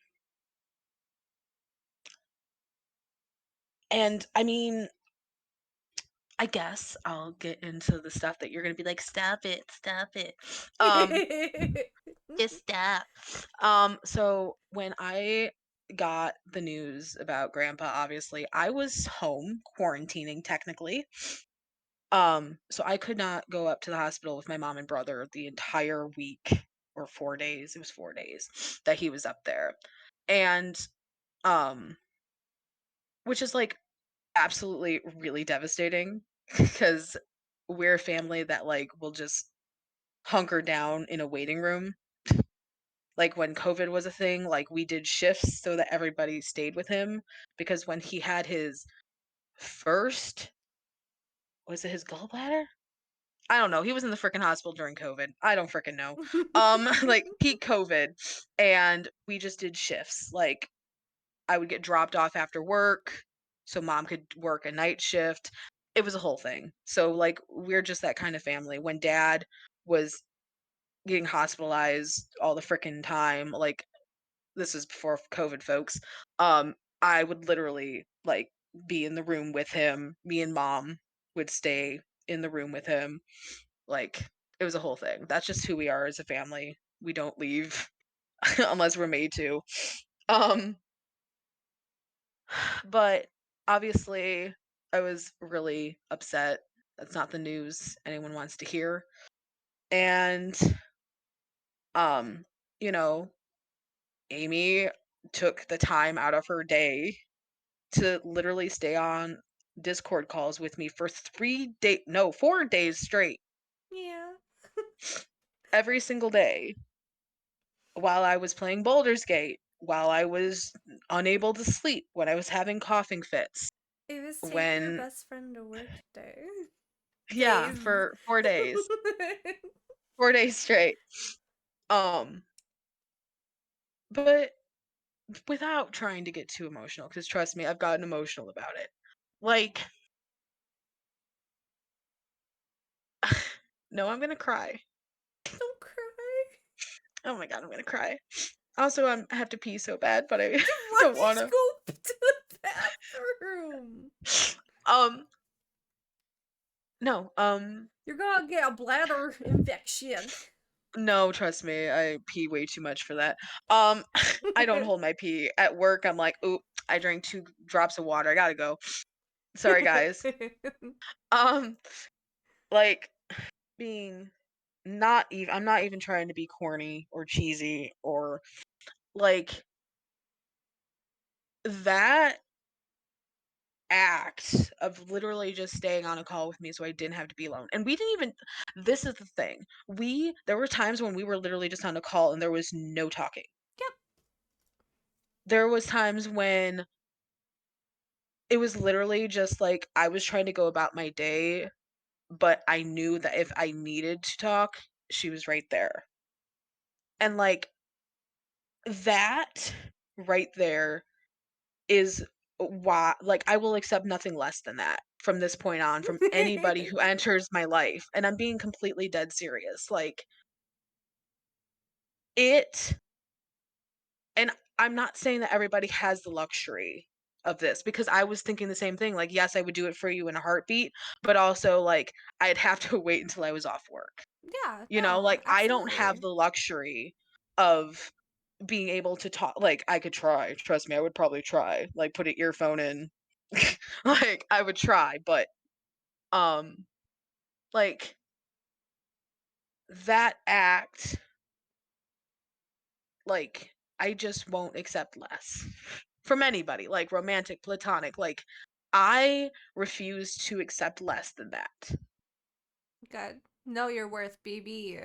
[SPEAKER 1] and I mean, I guess I'll get into the stuff that you're gonna be like, stop it, stop it. Um, just stop. So when I got the news about grandpa, obviously, I was home quarantining technically. So I could not go up to the hospital with my mom and brother the entire week or 4 days. It was 4 days that he was up there. And um, which is like absolutely really devastating because we're a family that like will just hunker down in a waiting room. Like when COVID was a thing, like we did shifts so that everybody stayed with him because when he had his first, was it his gallbladder? I don't know. He was in the freaking hospital during COVID. I don't freaking know. Like peak COVID, and we just did shifts. Like I would get dropped off after work so mom could work a night shift. It was a whole thing. So like we're just that kind of family. When dad was getting hospitalized all the freaking time, like this is before COVID, folks. Um, I would literally like be in the room with him. Me and mom would stay in the room with him. Like it was a whole thing. That's just who we are as a family. We don't leave unless we're made to. Um, but obviously I was really upset. That's not the news anyone wants to hear. And um, you know, Amy took the time out of her day to literally stay on Discord calls with me for 4 days straight,
[SPEAKER 2] Yeah.
[SPEAKER 1] every single day, while I was playing Baldur's Gate, while I was unable to sleep, when I was having coughing fits,
[SPEAKER 2] It was take your
[SPEAKER 1] when
[SPEAKER 2] best friend to work day.
[SPEAKER 1] yeah,
[SPEAKER 2] Days.
[SPEAKER 1] for 4 days. 4 days straight. Um, but without trying to get too emotional, because trust me, I've gotten emotional about it. Like, no, I'm gonna cry.
[SPEAKER 2] Don't cry.
[SPEAKER 1] Oh my god, I'm gonna cry. Also, I have to pee so bad, but I
[SPEAKER 2] Why
[SPEAKER 1] don't
[SPEAKER 2] just
[SPEAKER 1] wanna.
[SPEAKER 2] go to the bathroom?
[SPEAKER 1] Um, No,
[SPEAKER 2] You're gonna get a bladder infection.
[SPEAKER 1] no, trust me, I pee way too much for that. I don't hold my pee. At work, I'm like, "Oop, I drank 2 drops of water, I gotta go. Sorry, guys." Um, like, being not even I'm not even trying to be corny or cheesy or, like, that act of literally just staying on a call with me so I didn't have to be alone. And we didn't even this is the thing. There were times when we were literally just on a call and there was no talking.
[SPEAKER 2] Yep.
[SPEAKER 1] There was times when it was literally just like I was trying to go about my day, but I knew that if I needed to talk, she was right there. And like that right there is why like I will accept nothing less than that from this point on from anybody who enters my life. And I'm being completely dead serious. Like it and I'm not saying that everybody has the luxury of this because I was thinking the same thing. Like, yes, I would do it for you in a heartbeat, but also like I'd have to wait until I was off work.
[SPEAKER 2] Yeah,
[SPEAKER 1] You know,
[SPEAKER 2] no,
[SPEAKER 1] like I don't have
[SPEAKER 2] absolutely.
[SPEAKER 1] the luxury of being able to talk like I could try. Trust me, I would probably try. Like put an earphone in. Like I would try, but um like that act like I just won't accept less from anybody, like romantic, platonic, like I refuse to accept less than that.
[SPEAKER 2] Good. Know your worth, baby.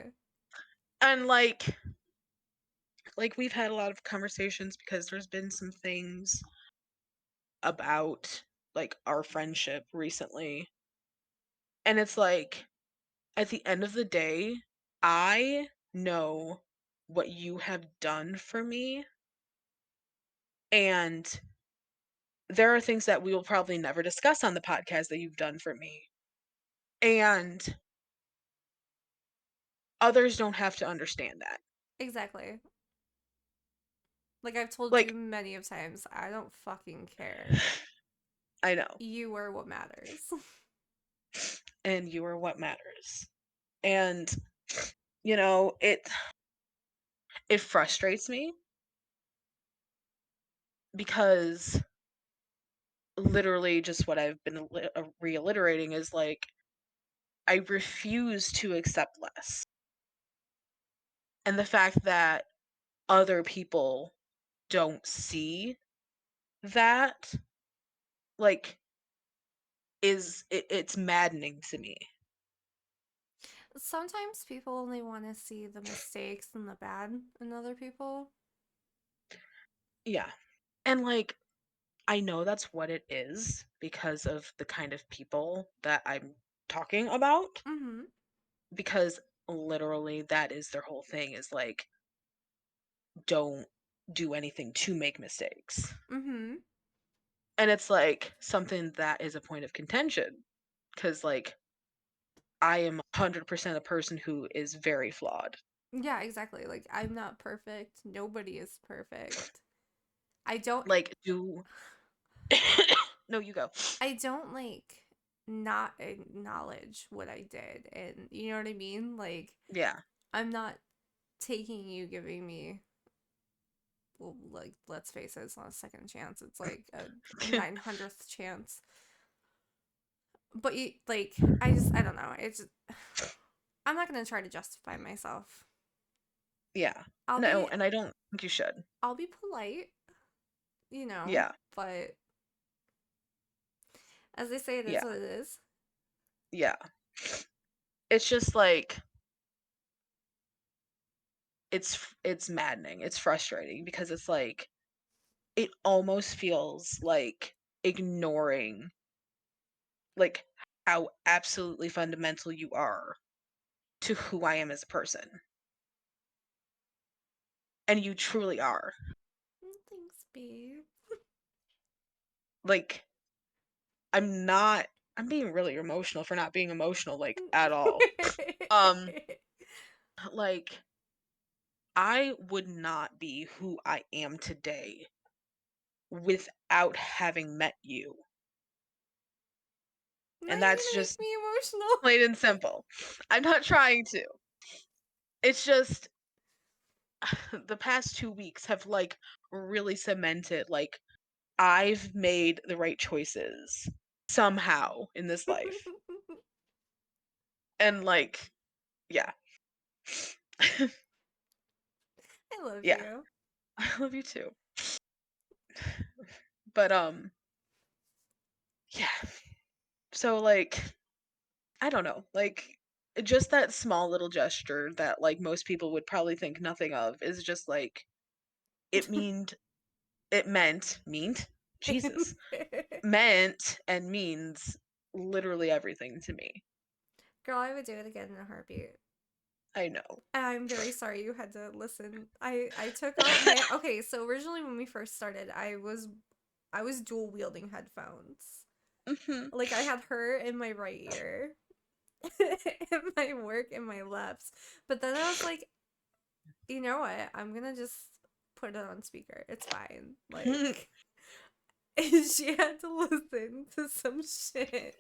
[SPEAKER 1] And like we've had a lot of conversations because there's been some things about like our friendship recently. And it's like at the end of the day, I know what you have done for me and there are things that we will probably never discuss on the podcast that you've done for me. And others don't have to understand that.
[SPEAKER 2] Exactly. Like I've told you
[SPEAKER 1] Like,
[SPEAKER 2] many of times, I don't fucking care.
[SPEAKER 1] I know.
[SPEAKER 2] You are what matters.
[SPEAKER 1] And you are what matters. And you know, it frustrates me because literally just what I've been reiterating is like I refuse to accept less. And the fact that other people don't see that like it's maddening to me.
[SPEAKER 2] Sometimes people only want to see the mistakes and the bad in other people.
[SPEAKER 1] Yeah. And like I know that's what it is because of the kind of people that I'm talking about
[SPEAKER 2] Mm-hmm.
[SPEAKER 1] because literally that is their whole thing is like don't do anything to make mistakes.
[SPEAKER 2] Mm-hmm.
[SPEAKER 1] And it's like something that is a point of contention cuz like I am 100% a person who is very flawed.
[SPEAKER 2] Yeah, exactly. Like I'm not perfect. Nobody is perfect. I don't
[SPEAKER 1] Like do No, you go.
[SPEAKER 2] I don't like not acknowledge what I did and you know what I mean? Like
[SPEAKER 1] Yeah.
[SPEAKER 2] I'm not taking you giving me well, like let's face it, it's not a second chance. It's like a 900th chance. But you like I don't know. It's I'm not going to try to justify myself.
[SPEAKER 1] Yeah.
[SPEAKER 2] I'll
[SPEAKER 1] No,
[SPEAKER 2] be
[SPEAKER 1] and I don't think you should.
[SPEAKER 2] I'll be polite, you know,
[SPEAKER 1] Yeah.
[SPEAKER 2] but as they say it is
[SPEAKER 1] Yeah.
[SPEAKER 2] what it is.
[SPEAKER 1] Yeah. It's just like it's maddening. It's frustrating because it's like it almost feels like ignoring like how absolutely fundamental you are to who I am as a person. And you truly are.
[SPEAKER 2] Thanks, babe.
[SPEAKER 1] Like I'm being really emotional for not being emotional like at all. Um like I would not be who I am today without having met you.
[SPEAKER 2] Now
[SPEAKER 1] and
[SPEAKER 2] you're
[SPEAKER 1] that's
[SPEAKER 2] gonna make
[SPEAKER 1] just
[SPEAKER 2] me emotional.
[SPEAKER 1] plain and simple. I'm not trying to. It's just the past 2 weeks have, like, really cemented, like, I've made the right choices somehow in this life, and, like, yeah.
[SPEAKER 2] I love
[SPEAKER 1] Yeah,
[SPEAKER 2] you.
[SPEAKER 1] I love you too. But, yeah. So, like, I don't know, like, just that small little gesture that, like, most people would probably think nothing of is just, like, it meaned it meant Jesus, meant and means literally everything to me.
[SPEAKER 2] Girl, I would do it again in a heartbeat.
[SPEAKER 1] I know.
[SPEAKER 2] And I'm very sorry you had to listen. I took out my okay, so originally when we first started, I was dual wielding headphones.
[SPEAKER 1] Mhm.
[SPEAKER 2] Like I had her in my right ear and my work in my left. But then I was like, you know what? I'm gonna just put it on speaker. It's fine. Like and she had to listen to some shit.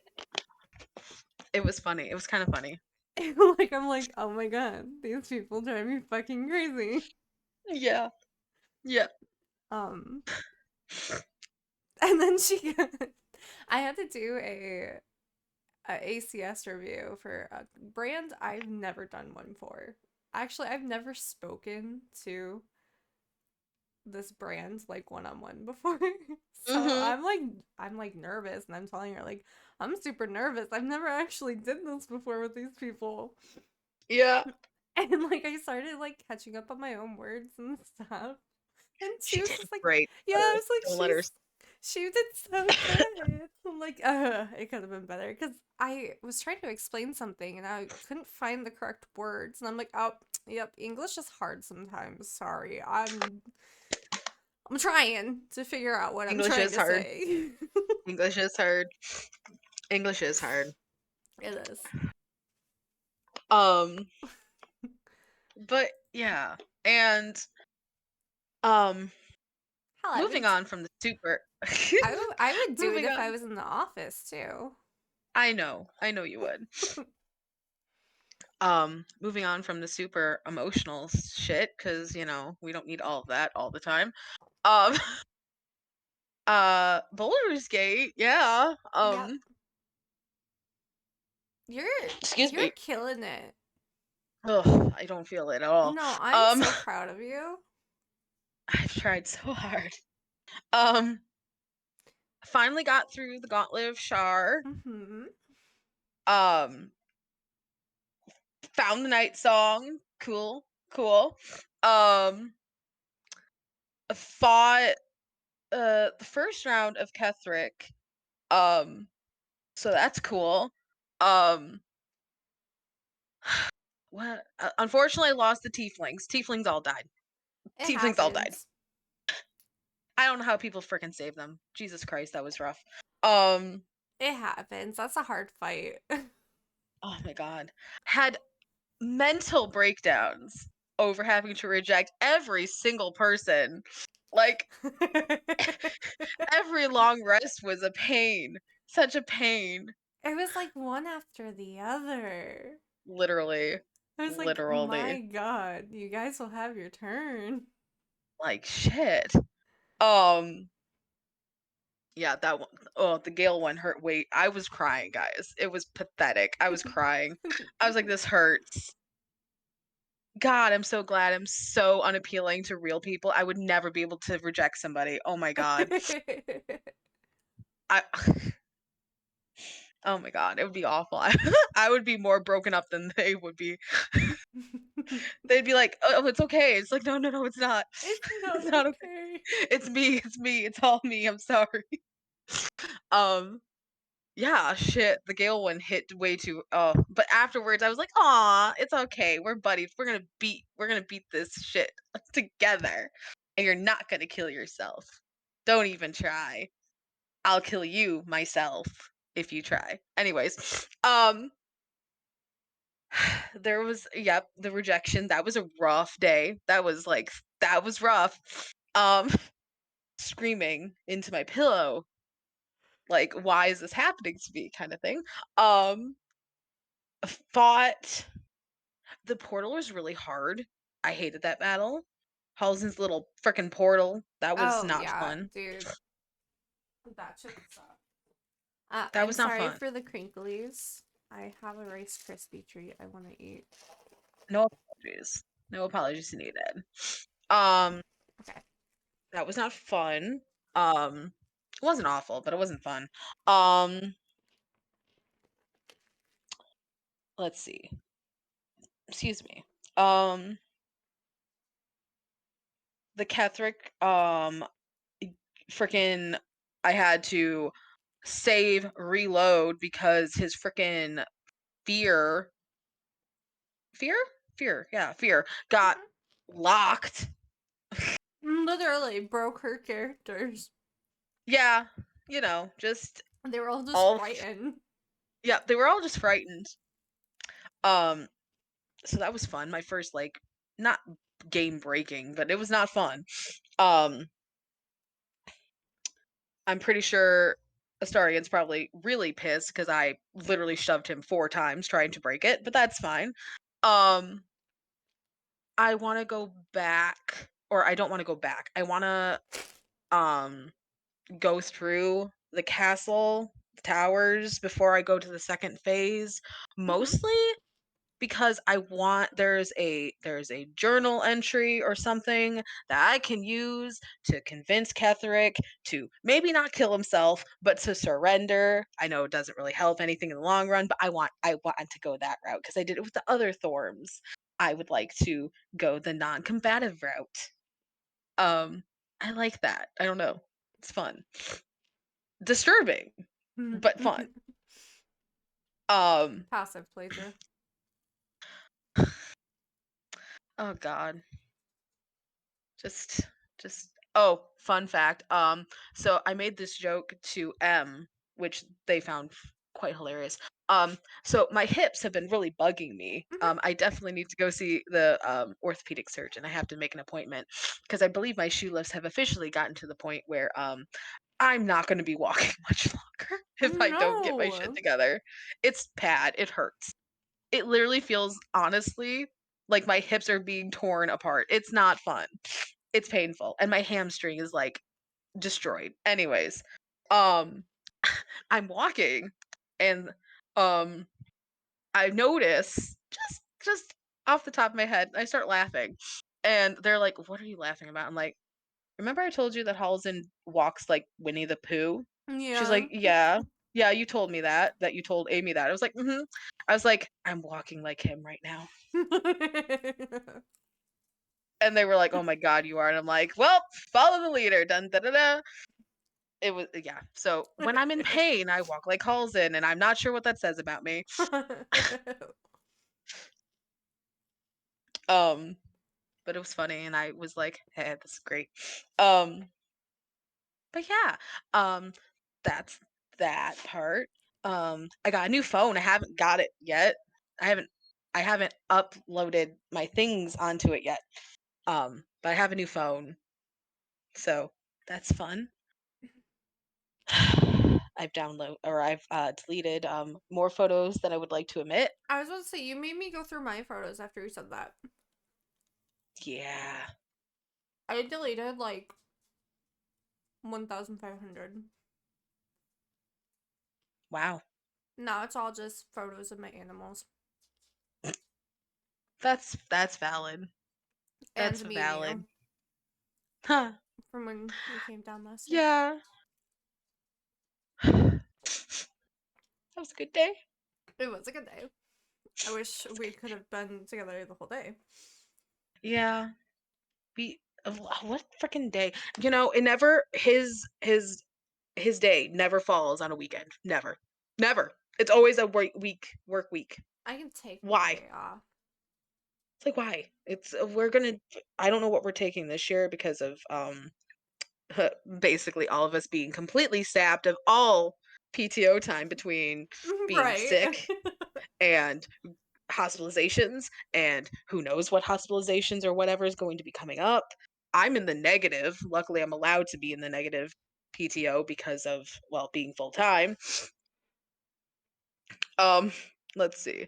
[SPEAKER 1] It was funny, it was kinda funny.
[SPEAKER 2] And like I'm like, oh my god, these people drive me fucking crazy.
[SPEAKER 1] Yeah, yeah.
[SPEAKER 2] Um and then I had to do a ACS review for a brand I've never done one for. Actually, I've never spoken to this brand like one on one before. So
[SPEAKER 1] Mhm.
[SPEAKER 2] I'm like nervous and I'm telling her like I'm super nervous. I've never actually did this before with these people.
[SPEAKER 1] Yeah.
[SPEAKER 2] And like I started like catching up on my own words and stuff. And she
[SPEAKER 1] She
[SPEAKER 2] was
[SPEAKER 1] did
[SPEAKER 2] just like,
[SPEAKER 1] great.
[SPEAKER 2] yeah,
[SPEAKER 1] Let
[SPEAKER 2] I
[SPEAKER 1] her
[SPEAKER 2] was like,
[SPEAKER 1] don't let her
[SPEAKER 2] she did so good. I'm like, it could have been better because I was trying to explain something and I couldn't find the correct words. And I'm like, oh, yep, English is hard sometimes. Sorry, I'm trying to figure out what I'm
[SPEAKER 1] English
[SPEAKER 2] trying
[SPEAKER 1] is
[SPEAKER 2] to
[SPEAKER 1] hard.
[SPEAKER 2] say.
[SPEAKER 1] English is hard. English is hard.
[SPEAKER 2] It is.
[SPEAKER 1] Um, but yeah. And um
[SPEAKER 2] Hell,
[SPEAKER 1] moving on from the super
[SPEAKER 2] I would do it
[SPEAKER 1] moving
[SPEAKER 2] if I
[SPEAKER 1] on.
[SPEAKER 2] was in the office too.
[SPEAKER 1] I know you would. Moving on from the super emotional shit cuz you know, we don't need all of that all the time. Um Baldur's Gate, yeah.
[SPEAKER 2] Yep, you're
[SPEAKER 1] Excuse
[SPEAKER 2] you're
[SPEAKER 1] me.
[SPEAKER 2] killing it.
[SPEAKER 1] Ugh, I don't feel it at all.
[SPEAKER 2] No, I'm
[SPEAKER 1] Um
[SPEAKER 2] so proud of you.
[SPEAKER 1] I've tried so hard. Um finally got through the Gauntlet of Shar.
[SPEAKER 2] Mm-hmm.
[SPEAKER 1] Um found the night song. Cool. Cool. Um fought the first round of Ketheric. Um so that's cool. Um what unfortunately I lost the tieflings. Tieflings all died.
[SPEAKER 2] It
[SPEAKER 1] Tieflings all died.
[SPEAKER 2] happens.
[SPEAKER 1] I don't know how people freaking save them. Jesus Christ, that was rough. Um
[SPEAKER 2] It happens. That's a hard fight.
[SPEAKER 1] oh my god. Had mental breakdowns over having to reject every single person. Like every long rest was a pain. Such a pain.
[SPEAKER 2] It was like one after the other.
[SPEAKER 1] Literally.
[SPEAKER 2] I was like,
[SPEAKER 1] Literally.
[SPEAKER 2] my god, you guys will have your turn.
[SPEAKER 1] Like shit. Um yeah, that one oh, the Gale one hurt. Wait, I was crying, guys. It was pathetic. I was crying. I was like, this hurts. God, I'm so glad I'm so unappealing to real people. I would never be able to reject somebody. Oh my god. I oh my god, it would be awful. I would be more broken up than they would be. They'd be like, "Oh, it's okay." It's like, "No, no, no, it's not.
[SPEAKER 2] It's
[SPEAKER 1] It's
[SPEAKER 2] not
[SPEAKER 1] not okay.
[SPEAKER 2] okay.
[SPEAKER 1] It's me. It's me. It's all me. I'm sorry." Um, yeah, shit. The Gale one hit way too. Oh, but afterwards, I was like, "Aw, it's okay. We're buddies. We're gonna beat this shit together, and you're not gonna kill yourself. Don't even try. I'll kill you myself if you try." Anyways, there was yep, the rejection. That was a rough day. That was rough. Um, screaming into my pillow like, why is this happening to me kind of thing. Um, Fought the portal was really hard. I hated that battle. Halsin's little frickin' portal. That was
[SPEAKER 2] Oh
[SPEAKER 1] not
[SPEAKER 2] yeah,
[SPEAKER 1] fun.
[SPEAKER 2] dude, that should suck.
[SPEAKER 1] That
[SPEAKER 2] I'm
[SPEAKER 1] was not
[SPEAKER 2] sorry
[SPEAKER 1] fun.
[SPEAKER 2] for the crinklies. I have a Rice Krispie treat I want to eat.
[SPEAKER 1] No apologies. No apologies needed. Um,
[SPEAKER 2] Okay.
[SPEAKER 1] that was not fun. It wasn't awful, but it wasn't fun. Um, let's see. Excuse me. Um, the Ketheric, freaking, I had to save, reload because his freaking fear, fear, fear got locked.
[SPEAKER 2] Literally broke her characters.
[SPEAKER 1] Yeah, just
[SPEAKER 2] They were all just
[SPEAKER 1] all,
[SPEAKER 2] frightened.
[SPEAKER 1] yeah, they were all just frightened. Um, so that was fun. My first like not game breaking, but it was not fun. Um, I'm pretty sure Astarian's probably really pissed because I literally shoved him 4 times trying to break it, but that's fine. Um, I want to go back, or I don't want to go back. I want to um go through the castle towers before I go to the second phase,
[SPEAKER 2] Hmm.
[SPEAKER 1] mostly because I want there's a journal entry or something that I can use to convince Ketheric to maybe not kill himself, but to surrender. I know it doesn't really help anything in the long run, but I want to go that route because I did it with the other Thorms. I would like to go the non-combative route. Um, I like that. I don't know. It's fun. Disturbing, but fun. Um,
[SPEAKER 2] Passive playthrough.
[SPEAKER 1] oh god. Just oh, fun fact. So I made this joke to M, which they found quite hilarious. So my hips have been really bugging me.
[SPEAKER 2] Hmm.
[SPEAKER 1] I definitely need to go see the orthopedic surgeon. I have to make an appointment because I believe my shoe lifts have officially gotten to the point where I'm not going to be walking much longer if I don't get my shit
[SPEAKER 2] No.
[SPEAKER 1] together. It's bad. It hurts. It literally feels honestly like my hips are being torn apart. It's not fun. It's painful and my hamstring is like destroyed. Anyways, um I'm walking and um I notice just off the top of my head, I start laughing. And they're like, "What are you laughing about?" I'm like, "Remember I told you that Halsin walks like Winnie the Pooh?" She's
[SPEAKER 2] Yeah.
[SPEAKER 1] like, "Yeah. Yeah, you told me that you told Amy that." I was like, "Mhm." I was like, "I'm walking like him right now." And they were like, "Oh my god, you are." And I'm like, "Well, follow the leader." Dun da da da. It was yeah. So when I'm in pain, I walk like Halsin, and I'm not sure what that says about me. Um, but it was funny, and I was like, "Hey, this is great." Um, but yeah, um, that's that part. I got a new phone. I haven't got it yet. I haven't I haven't uploaded my things onto it yet. But I have a new phone, so that's fun. I've deleted more photos than I would like to admit.
[SPEAKER 2] I was about to say, you made me go through my photos after you said that.
[SPEAKER 1] Yeah.
[SPEAKER 2] I deleted like 1,500.
[SPEAKER 1] Wow.
[SPEAKER 2] Now it's all just photos of my animals
[SPEAKER 1] That's valid. That's
[SPEAKER 2] and me and you
[SPEAKER 1] valid. Huh.
[SPEAKER 2] from when we came down last year.
[SPEAKER 1] Yeah. That was a good day.
[SPEAKER 2] It was a good day. I wish we could have been together the whole day.
[SPEAKER 1] Yeah. We what freaking day? It never his day never falls on a weekend. Never. Never. It's always a work week.
[SPEAKER 2] I can take one
[SPEAKER 1] Why?
[SPEAKER 2] day off.
[SPEAKER 1] It's like why? It's we're gonna I don't know what we're taking this year because of basically all of us being completely sapped of all PTO time between being
[SPEAKER 2] Right.
[SPEAKER 1] sick and hospitalizations and who knows what hospitalizations or whatever is going to be coming up. I'm in the negative. Luckily, I'm allowed to be in the negative. PTO because of, well, being full time. Um, let's see.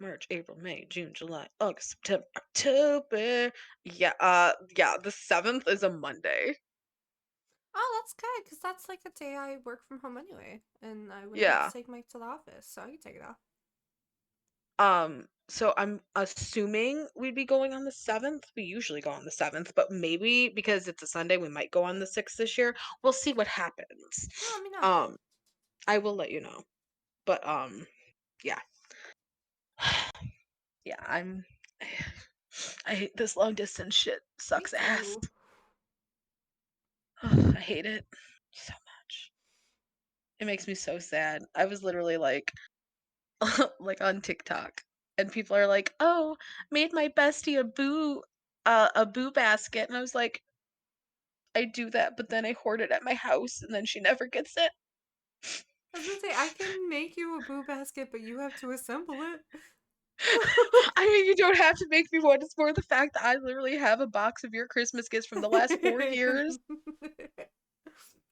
[SPEAKER 1] March, April, May, June, July, August, September, October. Yeah, the 7th is a Monday.
[SPEAKER 2] Oh, that's good, because that's like a day I work from home anyway, and I wouldn't have to
[SPEAKER 1] Yeah.
[SPEAKER 2] take Mike to the office, so I can take it off.
[SPEAKER 1] So I'm assuming we'd be going on the 7th. We usually go on the 7th, but maybe because it's a Sunday, we might go on the 6th this year. We'll see what happens.
[SPEAKER 2] Oh, let me know.
[SPEAKER 1] Um, I will let you know. But yeah. Yeah, I hate this long distance shit.
[SPEAKER 2] Me
[SPEAKER 1] Sucks ass.
[SPEAKER 2] too.
[SPEAKER 1] Ugh, I hate it so much. It makes me so sad. I was literally like like on TikTok and people are like, "Oh, made my bestie a boo basket." And I was like, "I do that, but then I hoard it at my house and then she never gets it."
[SPEAKER 2] I was gonna say, I can make you a boo basket, but you have to assemble it.
[SPEAKER 1] I mean, you don't have to make me one. It's more the fact that I literally have a box of your Christmas gifts from the last 4 years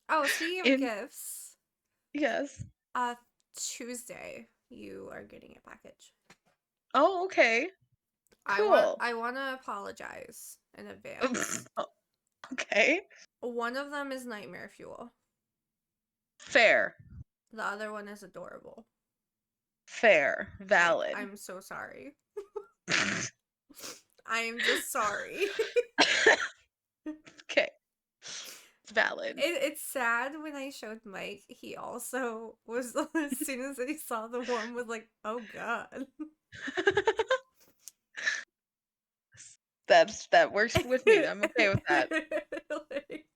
[SPEAKER 2] Oh, speaking of
[SPEAKER 1] in
[SPEAKER 2] gifts,
[SPEAKER 1] yes.
[SPEAKER 2] uh, Tuesday you are getting a package.
[SPEAKER 1] Oh, okay.
[SPEAKER 2] I want
[SPEAKER 1] Cool.
[SPEAKER 2] I want to apologize in advance.
[SPEAKER 1] Oh, okay.
[SPEAKER 2] One of them is nightmare fuel.
[SPEAKER 1] Fair.
[SPEAKER 2] The other one is adorable.
[SPEAKER 1] Fair.
[SPEAKER 2] I
[SPEAKER 1] Valid.
[SPEAKER 2] I'm so sorry. I am just sorry.
[SPEAKER 1] Okay. Valid.
[SPEAKER 2] It's sad when I showed Mike. He also was as soon as he saw the one was like, "Oh God."
[SPEAKER 1] That works with me. I'm okay with that.
[SPEAKER 2] Like,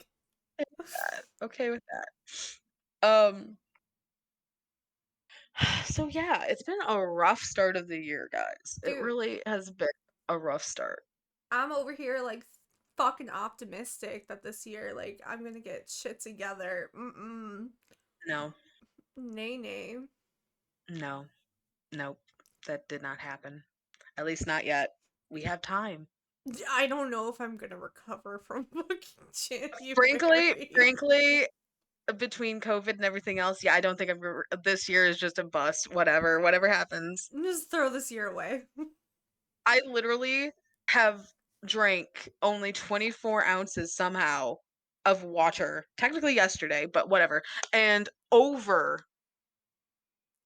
[SPEAKER 1] Okay with that. So yeah, it's been a rough start of the year, guys. It
[SPEAKER 2] dude,
[SPEAKER 1] really has been a rough start.
[SPEAKER 2] I'm over here like fucking optimistic that this year, like, I'm gonna get shit together. Mm-mm.
[SPEAKER 1] No,
[SPEAKER 2] Nay, nay.
[SPEAKER 1] no, nope. That did not happen. At least not yet. We have time.
[SPEAKER 2] I don't know if I'm gonna recover from fucking
[SPEAKER 1] Frankly,
[SPEAKER 2] January.
[SPEAKER 1] frankly, between COVID and everything else, yeah, I don't think this year is just a bust. Whatever happens.
[SPEAKER 2] Just throw this year away.
[SPEAKER 1] I literally have drank only 24 ounces somehow of water, technically yesterday, but whatever, and over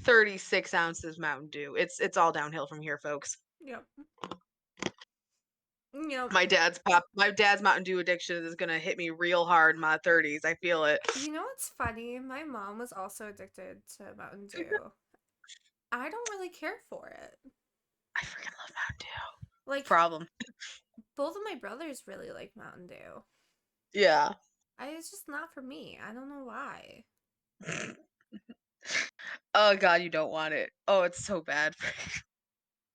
[SPEAKER 1] 36 ounces Mountain Dew. It's all downhill from here, folks.
[SPEAKER 2] Yep. Yep.
[SPEAKER 1] My dad's Mountain Dew addiction is gonna hit me real hard in my 30s. I feel it.
[SPEAKER 2] You know what's funny? My mom was also addicted to Mountain Dew. I don't really care for it.
[SPEAKER 1] I freaking love Mountain Dew.
[SPEAKER 2] Like,
[SPEAKER 1] Problem.
[SPEAKER 2] both of my brothers really like Mountain Dew.
[SPEAKER 1] Yeah.
[SPEAKER 2] It's just not for me. I don't know why.
[SPEAKER 1] Oh god, you don't want it. Oh, it's so bad.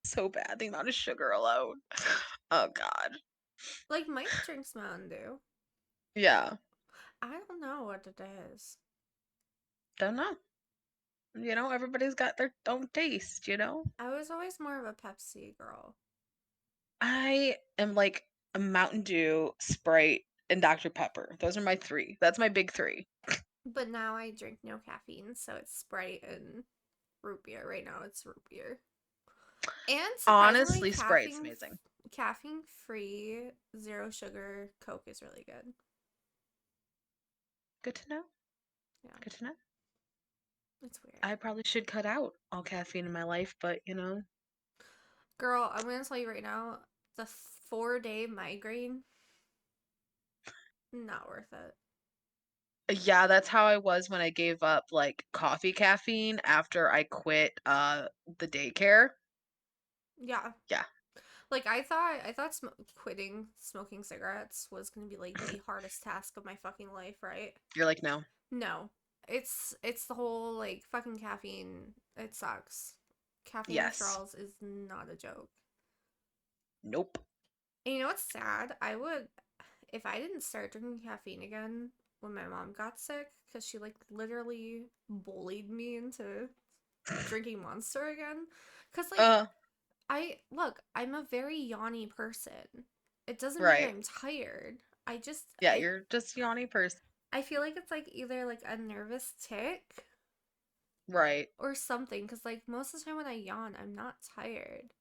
[SPEAKER 1] So bad. The amount of sugar alone. Oh god.
[SPEAKER 2] Like, Mike drinks Mountain Dew.
[SPEAKER 1] Yeah.
[SPEAKER 2] I don't know what it is.
[SPEAKER 1] Don't know. Everybody's got their own taste.
[SPEAKER 2] I was always more of a Pepsi girl.
[SPEAKER 1] I am like a Mountain Dew, Sprite, and Dr. Pepper. Those are my three. That's my big three.
[SPEAKER 2] But now I drink no caffeine, so it's Sprite and root beer. Right now it's root beer. And surprisingly,
[SPEAKER 1] Honestly, Sprite's amazing.
[SPEAKER 2] caffeine free, zero sugar Coke is really good.
[SPEAKER 1] Good to know.
[SPEAKER 2] Yeah,
[SPEAKER 1] Good to know.
[SPEAKER 2] it's weird.
[SPEAKER 1] I probably should cut out all caffeine in my life, but.
[SPEAKER 2] Girl, I'm gonna tell you right now, the 4-day migraine, not worth it.
[SPEAKER 1] Yeah, that's how I was when I gave up like coffee caffeine after I quit the daycare.
[SPEAKER 2] Yeah.
[SPEAKER 1] Yeah,
[SPEAKER 2] Like I thought quitting smoking cigarettes was gonna be like the hardest task of my fucking life, right?
[SPEAKER 1] you're like, no.
[SPEAKER 2] No. It's the whole like fucking caffeine. It sucks. Caffeine
[SPEAKER 1] Yes.
[SPEAKER 2] withdrawals is not a joke.
[SPEAKER 1] Nope.
[SPEAKER 2] And you know what's sad? I would, if I didn't start drinking caffeine again when my mom got sick, because she like literally bullied me into drinking Monster again. Because like,
[SPEAKER 1] Uh,
[SPEAKER 2] I'm a very yawny person. It doesn't mean
[SPEAKER 1] right.
[SPEAKER 2] I'm tired. I just,
[SPEAKER 1] Yeah, you're just a yawny person.
[SPEAKER 2] I feel like it's like either like a nervous tick
[SPEAKER 1] Right.
[SPEAKER 2] or something because like most of the time when I yawn, I'm not tired.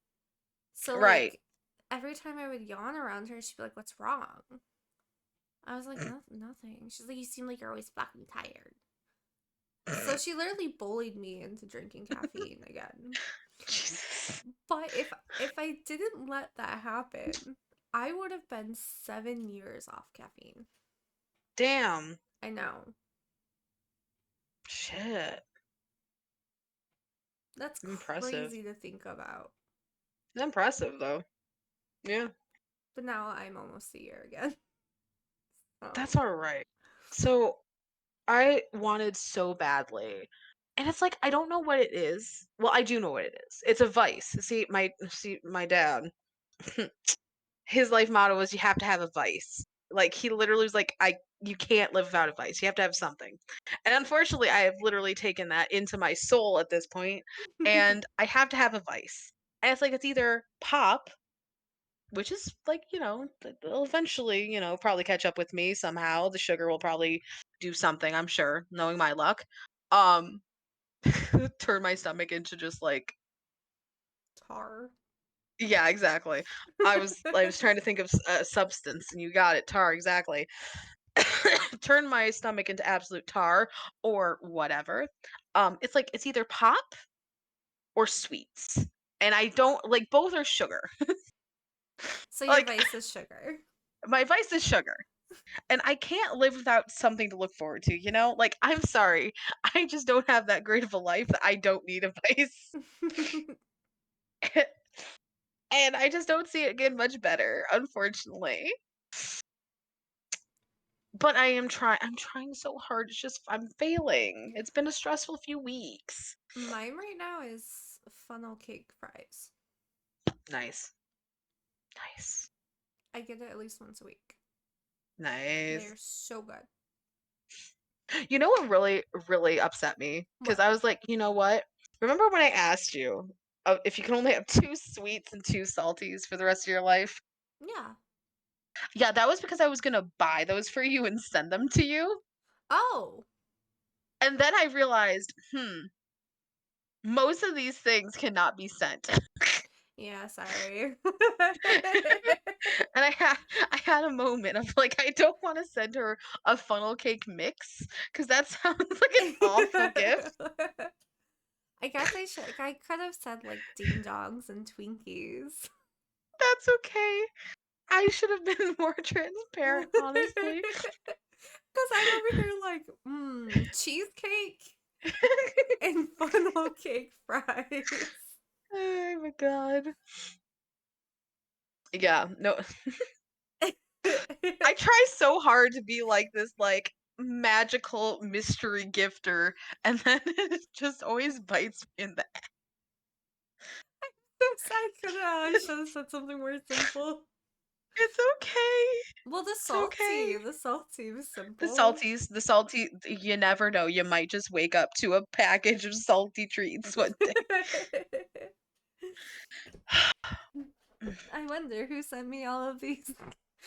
[SPEAKER 2] So
[SPEAKER 1] Right.
[SPEAKER 2] like every time I would yawn around her, she'd be like, "What's wrong?" I was like, "No, nothing." She's like, "You seem like you're always fucking tired." So she literally bullied me into drinking caffeine again.
[SPEAKER 1] Jesus.
[SPEAKER 2] But if I didn't let that happen, I would have been 7 years off caffeine.
[SPEAKER 1] Damn.
[SPEAKER 2] I know.
[SPEAKER 1] Shit.
[SPEAKER 2] That's
[SPEAKER 1] Impressive.
[SPEAKER 2] crazy to think about.
[SPEAKER 1] Impressive though. Yeah.
[SPEAKER 2] But now I'm almost a year again.
[SPEAKER 1] That's
[SPEAKER 2] Oh.
[SPEAKER 1] all right. So I wanted so badly. And it's like I don't know what it is. Well, I do know what it is. It's a vice. See my dad. His life motto was you have to have a vice. Like he literally was like you can't live without a vice. You have to have something. And unfortunately, I have literally taken that into my soul at this point and I have to have a vice. And it's like it's either pop, which is like, they'll eventually, probably catch up with me somehow. The sugar will probably do something, I'm sure, knowing my luck. Um turn my stomach into just like
[SPEAKER 2] Tar.
[SPEAKER 1] yeah, exactly. I was trying to think of a substance and you got it, tar, exactly. Turn my stomach into absolute tar or whatever. It's like it's either pop or sweets. And I don't like both are sugar.
[SPEAKER 2] So your
[SPEAKER 1] Like
[SPEAKER 2] vice is sugar.
[SPEAKER 1] my vice is sugar. And I can't live without something to look forward to, you know? Like I'm sorry. I just don't have that great of a life that I don't need a vice. And I just don't see it getting much better, unfortunately. But I'm trying so hard. It's just I'm failing. It's been a stressful few weeks.
[SPEAKER 2] Mine right now is funnel cake fries.
[SPEAKER 1] Nice. Nice.
[SPEAKER 2] I get it at least once a week. They
[SPEAKER 1] Nice.
[SPEAKER 2] are so good.
[SPEAKER 1] You know what really, really upset me? Because
[SPEAKER 2] What?
[SPEAKER 1] I was like, you know what? Remember when I asked you if you can only have two sweets and two salties for the rest of your life?
[SPEAKER 2] Yeah.
[SPEAKER 1] Yeah, that was because I was gonna buy those for you and send them to you.
[SPEAKER 2] Oh.
[SPEAKER 1] And then I realized, most of these things cannot be sent.
[SPEAKER 2] Yeah, sorry.
[SPEAKER 1] And I had a moment of like I don't want to send her a funnel cake mix because that sounds like an awful gift.
[SPEAKER 2] I guess I could have said like ding dongs and Twinkies.
[SPEAKER 1] That's okay. I should have been more transparent, honestly.
[SPEAKER 2] Cause I'm over here like, cheesecake and funnel cake fries.
[SPEAKER 1] Oh my god. Yeah, no. I try so hard to be like this like magical mystery gifter and then it just always bites me in the
[SPEAKER 2] I should have said something more simple.
[SPEAKER 1] It's okay.
[SPEAKER 2] Well,
[SPEAKER 1] It's okay.
[SPEAKER 2] the salty was
[SPEAKER 1] The
[SPEAKER 2] simple.
[SPEAKER 1] salties, the salty, you never know. You might just wake up to a package of salty treats one day.
[SPEAKER 2] I wonder who sent me all of these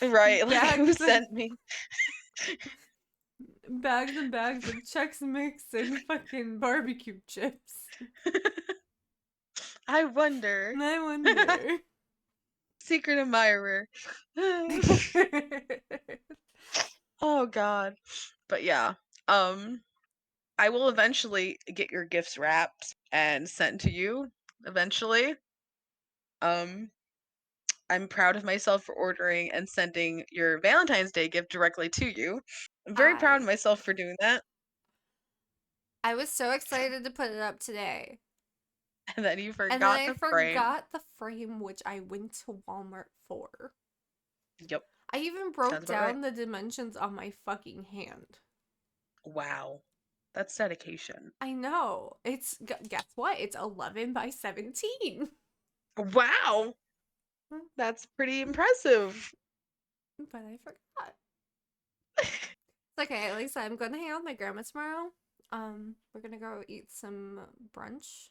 [SPEAKER 1] Right? Like, who
[SPEAKER 2] bags and
[SPEAKER 1] sent me?
[SPEAKER 2] bags and bags of Chex Mix and fucking barbecue chips.
[SPEAKER 1] I wonder.
[SPEAKER 2] I wonder.
[SPEAKER 1] Secret admirer. Oh, God. But yeah. Um, I will eventually get your gifts wrapped and sent to you eventually. Um, I'm proud of myself for ordering and sending your Valentine's Day gift directly to you. I'm very proud of
[SPEAKER 2] I
[SPEAKER 1] myself for doing that.
[SPEAKER 2] I was so excited to put it up today.
[SPEAKER 1] And then you
[SPEAKER 2] And then
[SPEAKER 1] forgot
[SPEAKER 2] I
[SPEAKER 1] the frame.
[SPEAKER 2] forgot the frame which I went to Walmart for.
[SPEAKER 1] Yep,
[SPEAKER 2] I even
[SPEAKER 1] sounds
[SPEAKER 2] broke
[SPEAKER 1] about right.
[SPEAKER 2] down the dimensions on my fucking hand.
[SPEAKER 1] Wow. That's dedication.
[SPEAKER 2] I know. Guess what? It's 11 by 17.
[SPEAKER 1] Wow. That's pretty impressive.
[SPEAKER 2] But I forgot. It's okay. At least I'm going to hang out with my grandma tomorrow. We're going to go eat some brunch.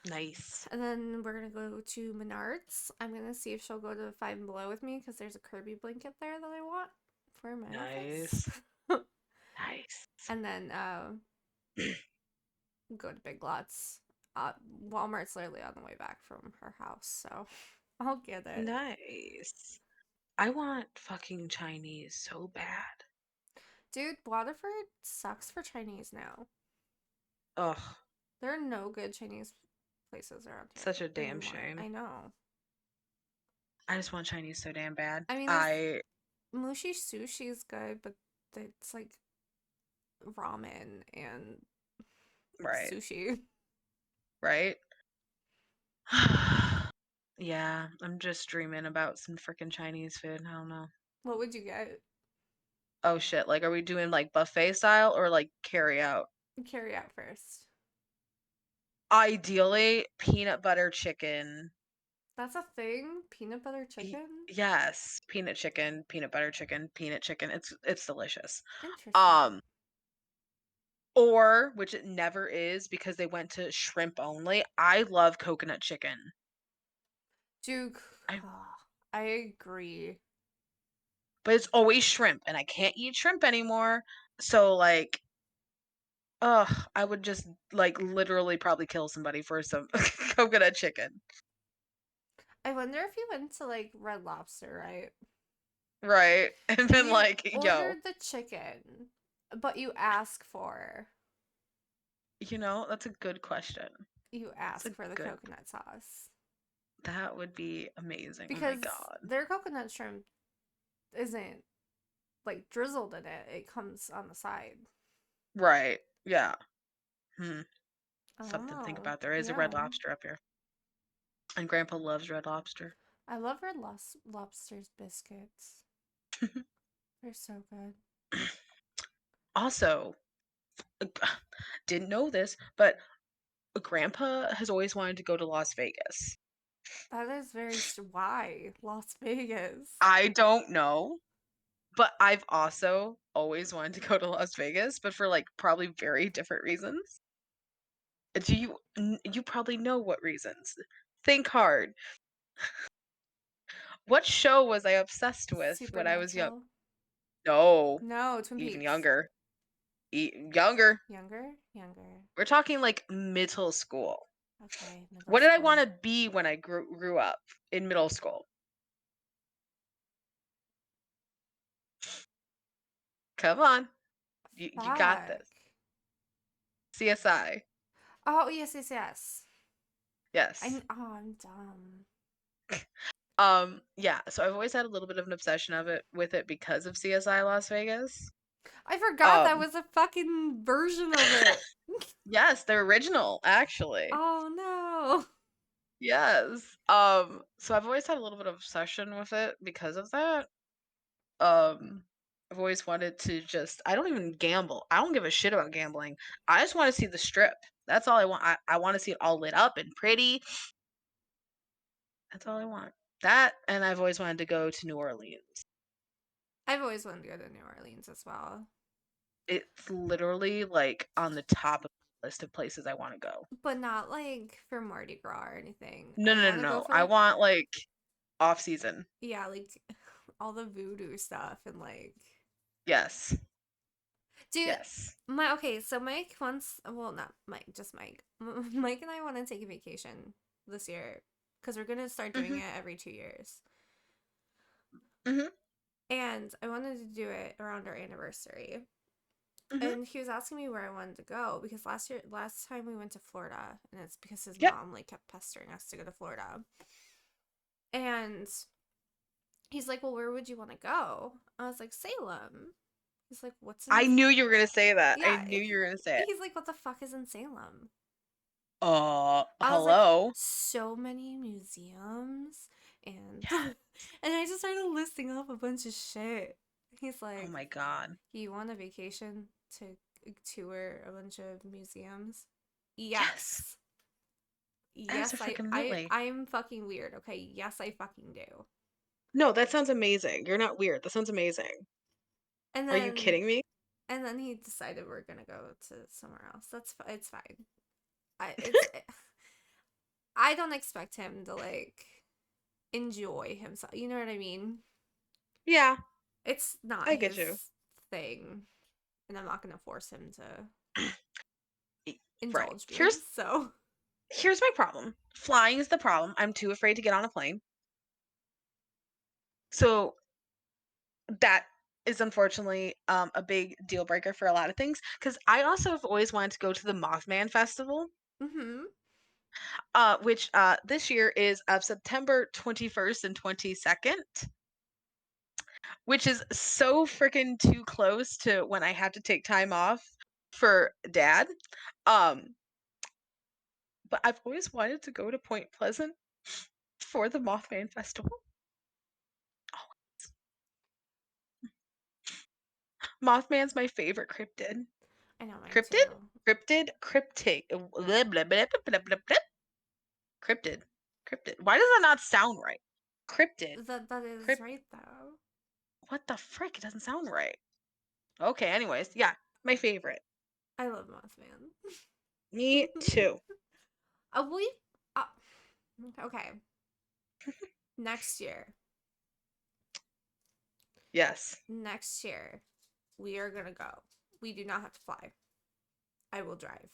[SPEAKER 1] Nice.
[SPEAKER 2] And then we're going to go to Menards. I'm going to see if she'll go to Five and Below with me because there's a Kirby blanket there that I want for my office.
[SPEAKER 1] Nice. Nice.
[SPEAKER 2] and then go to Big Lots. Walmart's literally on the way back from her house, so I'll get it.
[SPEAKER 1] Nice. I want fucking Chinese so bad.
[SPEAKER 2] Dude, Waterford sucks for Chinese now.
[SPEAKER 1] Ugh,
[SPEAKER 2] There are no good Chinese places around here
[SPEAKER 1] such a damn
[SPEAKER 2] anymore.
[SPEAKER 1] shame.
[SPEAKER 2] I know.
[SPEAKER 1] I just want Chinese so damn bad.
[SPEAKER 2] I mean, there's
[SPEAKER 1] I
[SPEAKER 2] Mushi Sushi is good, but it's like ramen and
[SPEAKER 1] right,
[SPEAKER 2] sushi.
[SPEAKER 1] right? Yeah, I'm just dreaming about some freaking Chinese food. I don't know.
[SPEAKER 2] What would you get?
[SPEAKER 1] Oh shit, like are we doing like buffet style or like carry out?
[SPEAKER 2] Carry out first.
[SPEAKER 1] Ideally, peanut butter chicken.
[SPEAKER 2] That's a thing? Peanut butter chicken?
[SPEAKER 1] Yes, peanut chicken, peanut butter chicken, peanut chicken. It's delicious.
[SPEAKER 2] Interesting.
[SPEAKER 1] Um, or which it never is because they went to shrimp only. I love coconut chicken.
[SPEAKER 2] Duke.
[SPEAKER 1] I
[SPEAKER 2] I agree.
[SPEAKER 1] but it's always shrimp and I can't eat shrimp anymore. So like I would just like literally probably kill somebody for some coconut chicken.
[SPEAKER 2] I wonder if you went to like Red Lobster, right?
[SPEAKER 1] Right. And
[SPEAKER 2] And
[SPEAKER 1] then
[SPEAKER 2] you
[SPEAKER 1] like, yo,
[SPEAKER 2] ordered the chicken, but
[SPEAKER 1] that's a good question.
[SPEAKER 2] you
[SPEAKER 1] That's a
[SPEAKER 2] ask for the
[SPEAKER 1] good
[SPEAKER 2] coconut sauce.
[SPEAKER 1] that would be amazing. Oh my
[SPEAKER 2] Because
[SPEAKER 1] god.
[SPEAKER 2] their coconut shrimp isn't like drizzled in it. It comes on the side.
[SPEAKER 1] Right. Yeah. Hmm. Something to think
[SPEAKER 2] Oh,
[SPEAKER 1] about. There is a Red
[SPEAKER 2] yeah.
[SPEAKER 1] Lobster up here. And Grandpa loves Red Lobster.
[SPEAKER 2] I love Lobster's biscuits. They're so good.
[SPEAKER 1] Also, didn't know this, but Grandpa has always wanted to go to Las Vegas.
[SPEAKER 2] That is why Las Vegas.
[SPEAKER 1] I don't know, but I've also always wanted to go to Las Vegas, but for like probably very different reasons. You probably know what reasons. Think hard. What show was I obsessed with when I was young?
[SPEAKER 2] Supernatural.
[SPEAKER 1] No,
[SPEAKER 2] No, Twin
[SPEAKER 1] even
[SPEAKER 2] Peaks.
[SPEAKER 1] younger. Younger.
[SPEAKER 2] Younger? Younger.
[SPEAKER 1] We're talking like middle school.
[SPEAKER 2] Okay, middle
[SPEAKER 1] What did I want
[SPEAKER 2] school.
[SPEAKER 1] to be when I grew up in middle school? Come on. You got
[SPEAKER 2] Fuck.
[SPEAKER 1] this. CSI.
[SPEAKER 2] Oh, yes, yes, yes.
[SPEAKER 1] Yes.
[SPEAKER 2] I'm dumb.
[SPEAKER 1] Yeah, so I've always had a little bit of an obsession of it with it because of CSI Las Vegas.
[SPEAKER 2] I forgot that
[SPEAKER 1] Um,
[SPEAKER 2] was a fucking version of it.
[SPEAKER 1] yes, the original, actually.
[SPEAKER 2] Oh no.
[SPEAKER 1] Yes. So I've always had a little bit of obsession with it because of that. Um, I've always wanted to just I don't even gamble. I don't give a shit about gambling. I just want to see the strip. That's all I want. I want to see it all lit up and pretty. That's all I want. That and I've always wanted to go to New Orleans.
[SPEAKER 2] I've always wanted to go to New Orleans as well.
[SPEAKER 1] It's literally like on the top of the list of places I want to go.
[SPEAKER 2] But not like for Mardi Gras or anything.
[SPEAKER 1] No,
[SPEAKER 2] I
[SPEAKER 1] no, no,
[SPEAKER 2] want to go
[SPEAKER 1] no.
[SPEAKER 2] for
[SPEAKER 1] I
[SPEAKER 2] like,
[SPEAKER 1] want like off season.
[SPEAKER 2] yeah, like all the voodoo stuff and like,
[SPEAKER 1] Yes.
[SPEAKER 2] dude,
[SPEAKER 1] Yes.
[SPEAKER 2] so Mike wants, well, not Mike, just Mike. Mike and I want to take a vacation this year because we're going to start doing
[SPEAKER 1] Mhm.
[SPEAKER 2] it every 2 years.
[SPEAKER 1] Mhm.
[SPEAKER 2] And I wanted to do it around our anniversary.
[SPEAKER 1] Mhm.
[SPEAKER 2] And he was asking me where I wanted to go because last time we went to Florida, and it's because his
[SPEAKER 1] Yep.
[SPEAKER 2] mom like kept pestering us to go to Florida. And he's like, "Well, where would you want to go?" I was like, "Salem." He's like, "What's in?"
[SPEAKER 1] I knew you were gonna say that. I
[SPEAKER 2] Yeah,
[SPEAKER 1] knew you were gonna say it.
[SPEAKER 2] he's like, "What the fuck is in Salem?" I was like,
[SPEAKER 1] Hello.
[SPEAKER 2] "So many museums," and
[SPEAKER 1] Yeah.
[SPEAKER 2] and I just started listing off a bunch of shit. He's
[SPEAKER 1] Oh
[SPEAKER 2] like,
[SPEAKER 1] my god.
[SPEAKER 2] "You want a vacation to tour a bunch of museums?"
[SPEAKER 1] Yes.
[SPEAKER 2] Yes. Yes,
[SPEAKER 1] Absolutely.
[SPEAKER 2] I'm fucking weird, okay? Yes, I fucking do.
[SPEAKER 1] No, that sounds amazing. You're not weird. That sounds amazing.
[SPEAKER 2] And
[SPEAKER 1] Are you
[SPEAKER 2] then
[SPEAKER 1] kidding me?
[SPEAKER 2] and then he decided we're gonna go to somewhere else. It's fine. I it's I don't expect him to like enjoy himself. You know what I mean?
[SPEAKER 1] Yeah,
[SPEAKER 2] It's not
[SPEAKER 1] I get you.
[SPEAKER 2] his thing. and I'm not gonna force him to
[SPEAKER 1] Right.
[SPEAKER 2] indulge me. So
[SPEAKER 1] Here's my problem. Flying is the problem. I'm too afraid to get on a plane. So that is unfortunately a big deal breaker for a lot of things. Because I also have always wanted to go to the Mothman Festival,
[SPEAKER 2] mm-hmm.
[SPEAKER 1] which this year is of September 21st and 22nd, which is so freaking too close to when I have to take time off for dad. Um, but I've always wanted to go to Point Pleasant for the Mothman Festival. Mothman's my favorite cryptid.
[SPEAKER 2] I know mine
[SPEAKER 1] Cryptid?
[SPEAKER 2] too.
[SPEAKER 1] Cryptid? Cryptic. Blah, blah, blah, blah, blah, blah. Cryptid. Cryptid. Why does that not sound right? Cryptid.
[SPEAKER 2] That is
[SPEAKER 1] Crypt.
[SPEAKER 2] right though.
[SPEAKER 1] What the frick? It doesn't sound right. Okay, anyways. Yeah, my favorite.
[SPEAKER 2] I love Mothman.
[SPEAKER 1] Me too.
[SPEAKER 2] We okay. Next year.
[SPEAKER 1] Yes.
[SPEAKER 2] Next year, we are gonna go. We do not have to fly. I will drive.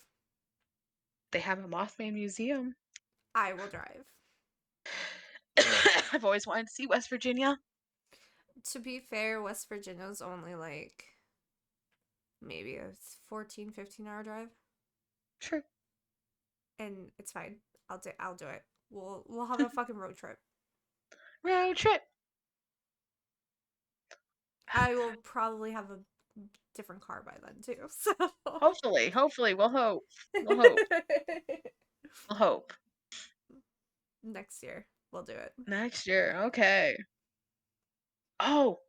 [SPEAKER 1] They have a Mothman museum.
[SPEAKER 2] I will drive.
[SPEAKER 1] I've always wanted to see West Virginia.
[SPEAKER 2] To be fair, West Virginia's only like maybe a 14, 15 hour drive.
[SPEAKER 1] Sure.
[SPEAKER 2] And it's fine. I'll do it. We'll have a fucking road trip.
[SPEAKER 1] Road trip.
[SPEAKER 2] I will probably have a different car by then too. So
[SPEAKER 1] Hopefully. We'll hope. We'll hope. We'll hope.
[SPEAKER 2] next year we'll do it.
[SPEAKER 1] Next year. Okay. Oh,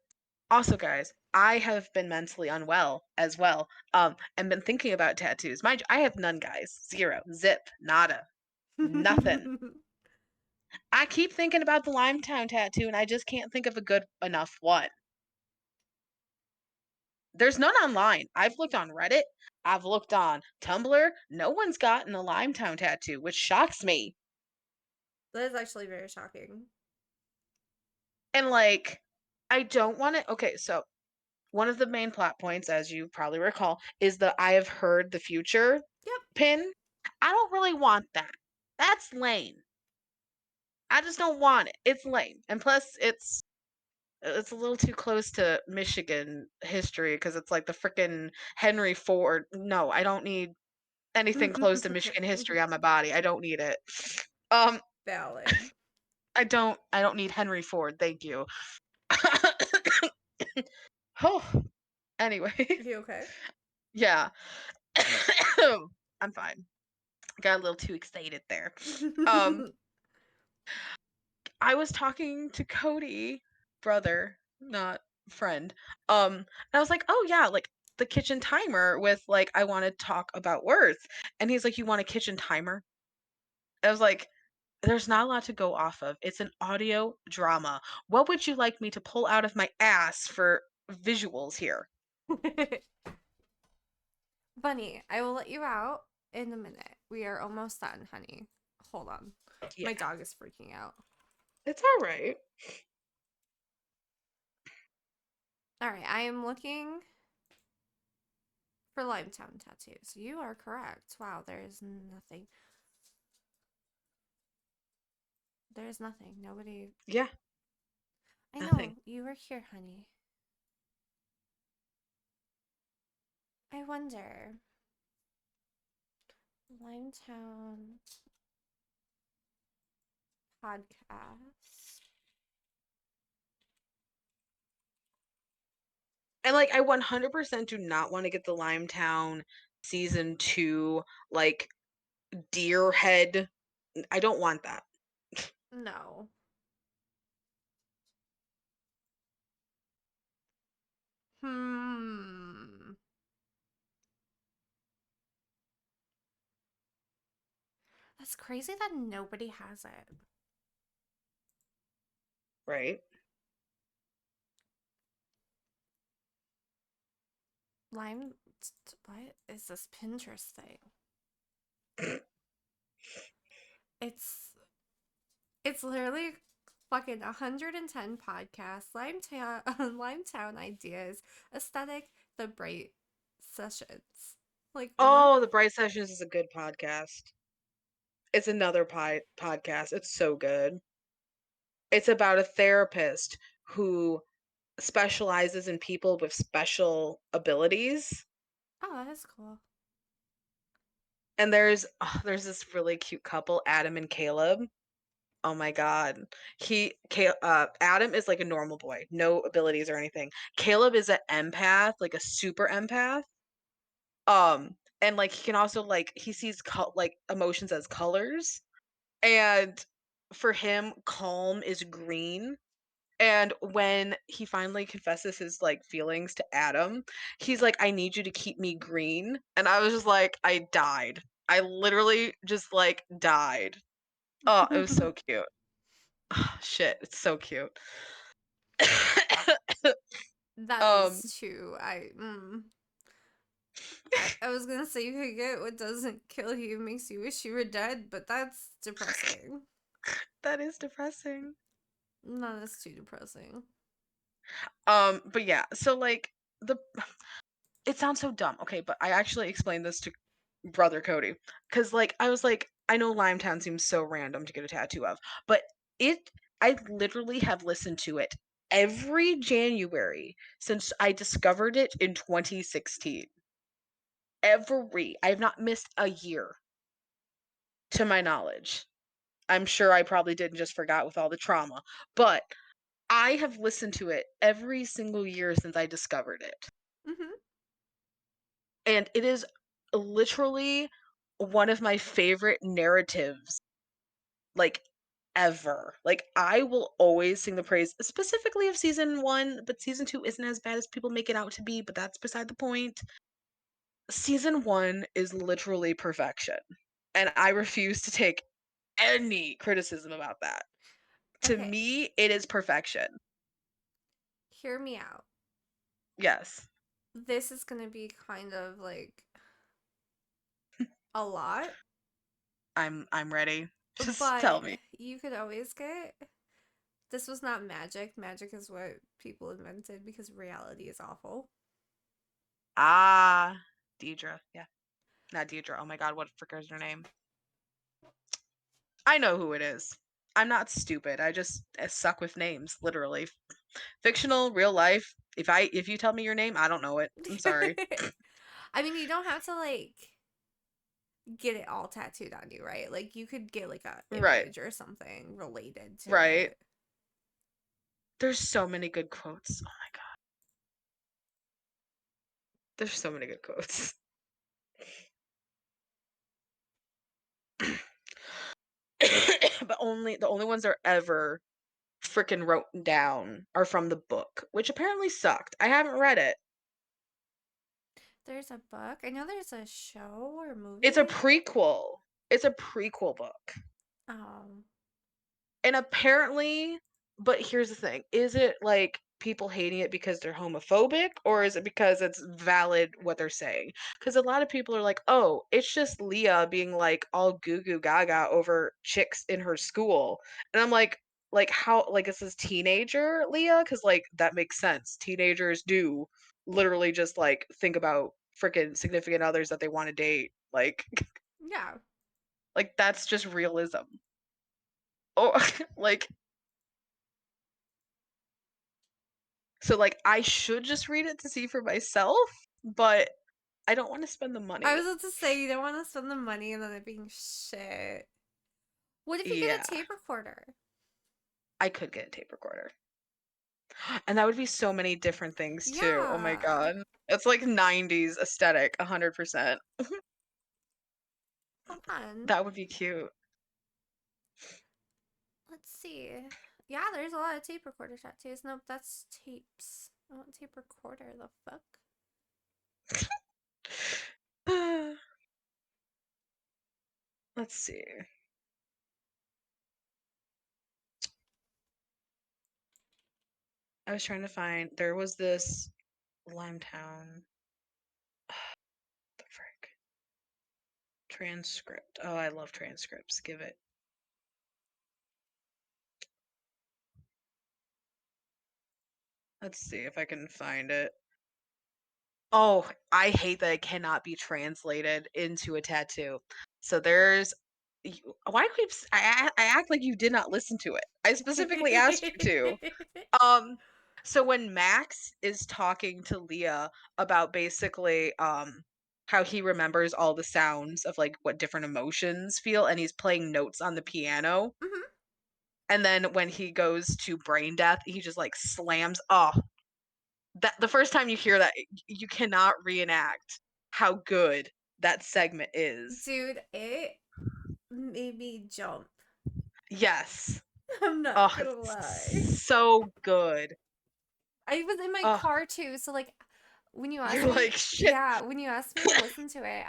[SPEAKER 1] also, guys, I have been mentally unwell as well. And been thinking about tattoos. Mind you, I have none, guys. Zero. Zip. Nada. Nothing. I keep thinking about the Limetown tattoo, and I just can't think of a good enough one. There's none online. I've looked on Reddit. I've looked on Tumblr. No one's gotten a Limetown tattoo, which shocks me.
[SPEAKER 2] That is actually very shocking.
[SPEAKER 1] And like, I don't want to. Okay, so one of the main plot points, as you probably recall, is the I have heard the future
[SPEAKER 2] Yep.
[SPEAKER 1] pin. I don't really want that. That's lame. I just don't want it. It's lame. And plus it's a little too close to Michigan history because it's like the freaking Henry Ford. No, I don't need anything close to Michigan history on my body. I don't need it. Um
[SPEAKER 2] Valid.
[SPEAKER 1] I don't need Henry Ford. Thank you. Oh, anyway.
[SPEAKER 2] Are you okay?
[SPEAKER 1] Yeah. I'm fine. Got a little too excited there. Um, I was talking to Cody, brother, not friend. And I was like, "Oh yeah, like the kitchen timer with like I want to talk about worth." And he's like, "You want a kitchen timer?" I was like, "There's not a lot to go off of. It's an audio drama. What would you like me to pull out of my ass for visuals here?"
[SPEAKER 2] Bunny, I will let you out in a minute. We are almost done, honey. Hold on.
[SPEAKER 1] Yeah,
[SPEAKER 2] My dog is freaking out.
[SPEAKER 1] it's all right.
[SPEAKER 2] All right, I am looking for Limetown tattoos. You are correct. Wow, there is nothing. There's nothing. Nobody.
[SPEAKER 1] Yeah,
[SPEAKER 2] I
[SPEAKER 1] nothing.
[SPEAKER 2] know. You were here, honey. I wonder. Limetown podcast.
[SPEAKER 1] And like I 100% do not want to get the Limetown season 2 like deer head. I don't want that.
[SPEAKER 2] No. Hmm. That's crazy that nobody has it.
[SPEAKER 1] Right?
[SPEAKER 2] Lime. What is this Pinterest thing? It's it's literally fucking 110 podcasts, Limetown, Limetown ideas, aesthetic, the bright Sessions. Like what?
[SPEAKER 1] Oh, The Bright Sessions is a good podcast. It's another podcast. It's so good. It's about a therapist who specializes in people with special abilities.
[SPEAKER 2] Oh, that is cool.
[SPEAKER 1] And there's this really cute couple, Adam and Caleb. Oh my god. Adam is like a normal boy, no abilities or anything. Caleb is an empath, like a super empath. And like he can also like he sees like emotions as colors. And for him, calm is green. And when he finally confesses his like feelings to Adam, he's like, I need you to keep me green. And I was just like, I died. I literally just like died. Oh, it was so cute. Shit, it's so cute.
[SPEAKER 2] That
[SPEAKER 1] um,
[SPEAKER 2] is true. I was gonna say you could get what doesn't kill you makes you wish you were dead, but that's depressing.
[SPEAKER 1] that is depressing.
[SPEAKER 2] No, that's too depressing.
[SPEAKER 1] But yeah, so like the it sounds so dumb. Okay, but I actually explained this to brother Cody because like I was like, I know Limetown seems so random to get a tattoo of, but it I literally have listened to it every January since I discovered it in 2016. I've not missed a year to my knowledge. I'm sure I probably did and just forgot with all the trauma, but I have listened to it every single year since I discovered it.
[SPEAKER 2] Mm-hmm.
[SPEAKER 1] And it is literally one of my favorite narratives, like, ever. Like, I will always sing the praise, specifically of season 1, but season 2 isn't as bad as people make it out to be, but that's beside the point. Season 1 is literally perfection, and I refuse to take any criticism about that. To
[SPEAKER 2] Okay,
[SPEAKER 1] me, it is perfection.
[SPEAKER 2] hear me out.
[SPEAKER 1] Yes.
[SPEAKER 2] This is gonna be kind of like a lot,
[SPEAKER 1] I'm ready. Just tell
[SPEAKER 2] but
[SPEAKER 1] me.
[SPEAKER 2] you could always get. This was not magic. Magic is what people invented because reality is awful.
[SPEAKER 1] Ah, Deidre. Yeah. Not Deidre. Oh my god, what frick is her name? I know who it is. I'm not stupid. I just suck with names, literally. Fictional, real life. If you tell me your name, I don't know it. I'm sorry.
[SPEAKER 2] I mean, you don't have to like get it all tattooed on you, right? Like you could get like a
[SPEAKER 1] Right.
[SPEAKER 2] image or something related to
[SPEAKER 1] Right.
[SPEAKER 2] it.
[SPEAKER 1] There's so many good quotes. Oh my god. There's so many good quotes. But only the only ones that are ever freaking written down are from the book, which apparently sucked. I haven't read it.
[SPEAKER 2] There's a book. I know there's a show or
[SPEAKER 1] It's a
[SPEAKER 2] movie.
[SPEAKER 1] prequel. It's a prequel book.
[SPEAKER 2] Um,
[SPEAKER 1] And apparently, but here's the thing. Is it like people hating it because they're homophobic or is it because it's valid what they're saying? Cuz a lot of people are like, "Oh, it's just Leah being like all goo goo gaga over chicks in her school." And I'm like how like this is teenager Leah cuz like that makes sense. Teenagers do literally just like think about freaking significant others that they want to date. Like
[SPEAKER 2] yeah.
[SPEAKER 1] like that's just realism. Oh, like so like I should just read it to see for myself, but I don't want to spend the
[SPEAKER 2] I
[SPEAKER 1] money.
[SPEAKER 2] was about to say you don't want to spend the money and then it being shit. What if you get a
[SPEAKER 1] Yeah,
[SPEAKER 2] tape recorder?
[SPEAKER 1] I could get a tape recorder. And that would be so many different things too. Oh my
[SPEAKER 2] Yeah.
[SPEAKER 1] god. It's like 90s aesthetic, 100%.
[SPEAKER 2] Hold on.
[SPEAKER 1] That would be cute.
[SPEAKER 2] Let's see. Yeah, there's a lot of tape recorder tattoos. Nope, that's tapes. I want tape recorder. The fuck?
[SPEAKER 1] Let's see. I was trying to find there was this Limetown the frick transcript. Oh, I love transcripts. Give it. Let's see if I can find it. Oh, I hate that it cannot be translated into a tattoo. So there's why keeps I act like you did not listen to it. I specifically asked you to. Um, so when Max is talking to Leah about basically how he remembers all the sounds of like what different emotions feel and he's playing notes on the piano
[SPEAKER 2] Mhm.
[SPEAKER 1] and then when he goes to brain death he just like slams that the first time you hear that you cannot reenact how good that segment is.
[SPEAKER 2] Dude, it made me jump.
[SPEAKER 1] Yes.
[SPEAKER 2] I'm not
[SPEAKER 1] Oh,
[SPEAKER 2] gonna lie.
[SPEAKER 1] it's so good.
[SPEAKER 2] I was in my
[SPEAKER 1] Oh,
[SPEAKER 2] car too, so like when you
[SPEAKER 1] you're
[SPEAKER 2] asked
[SPEAKER 1] like
[SPEAKER 2] me,
[SPEAKER 1] shit.
[SPEAKER 2] yeah, when you asked me to listen to it,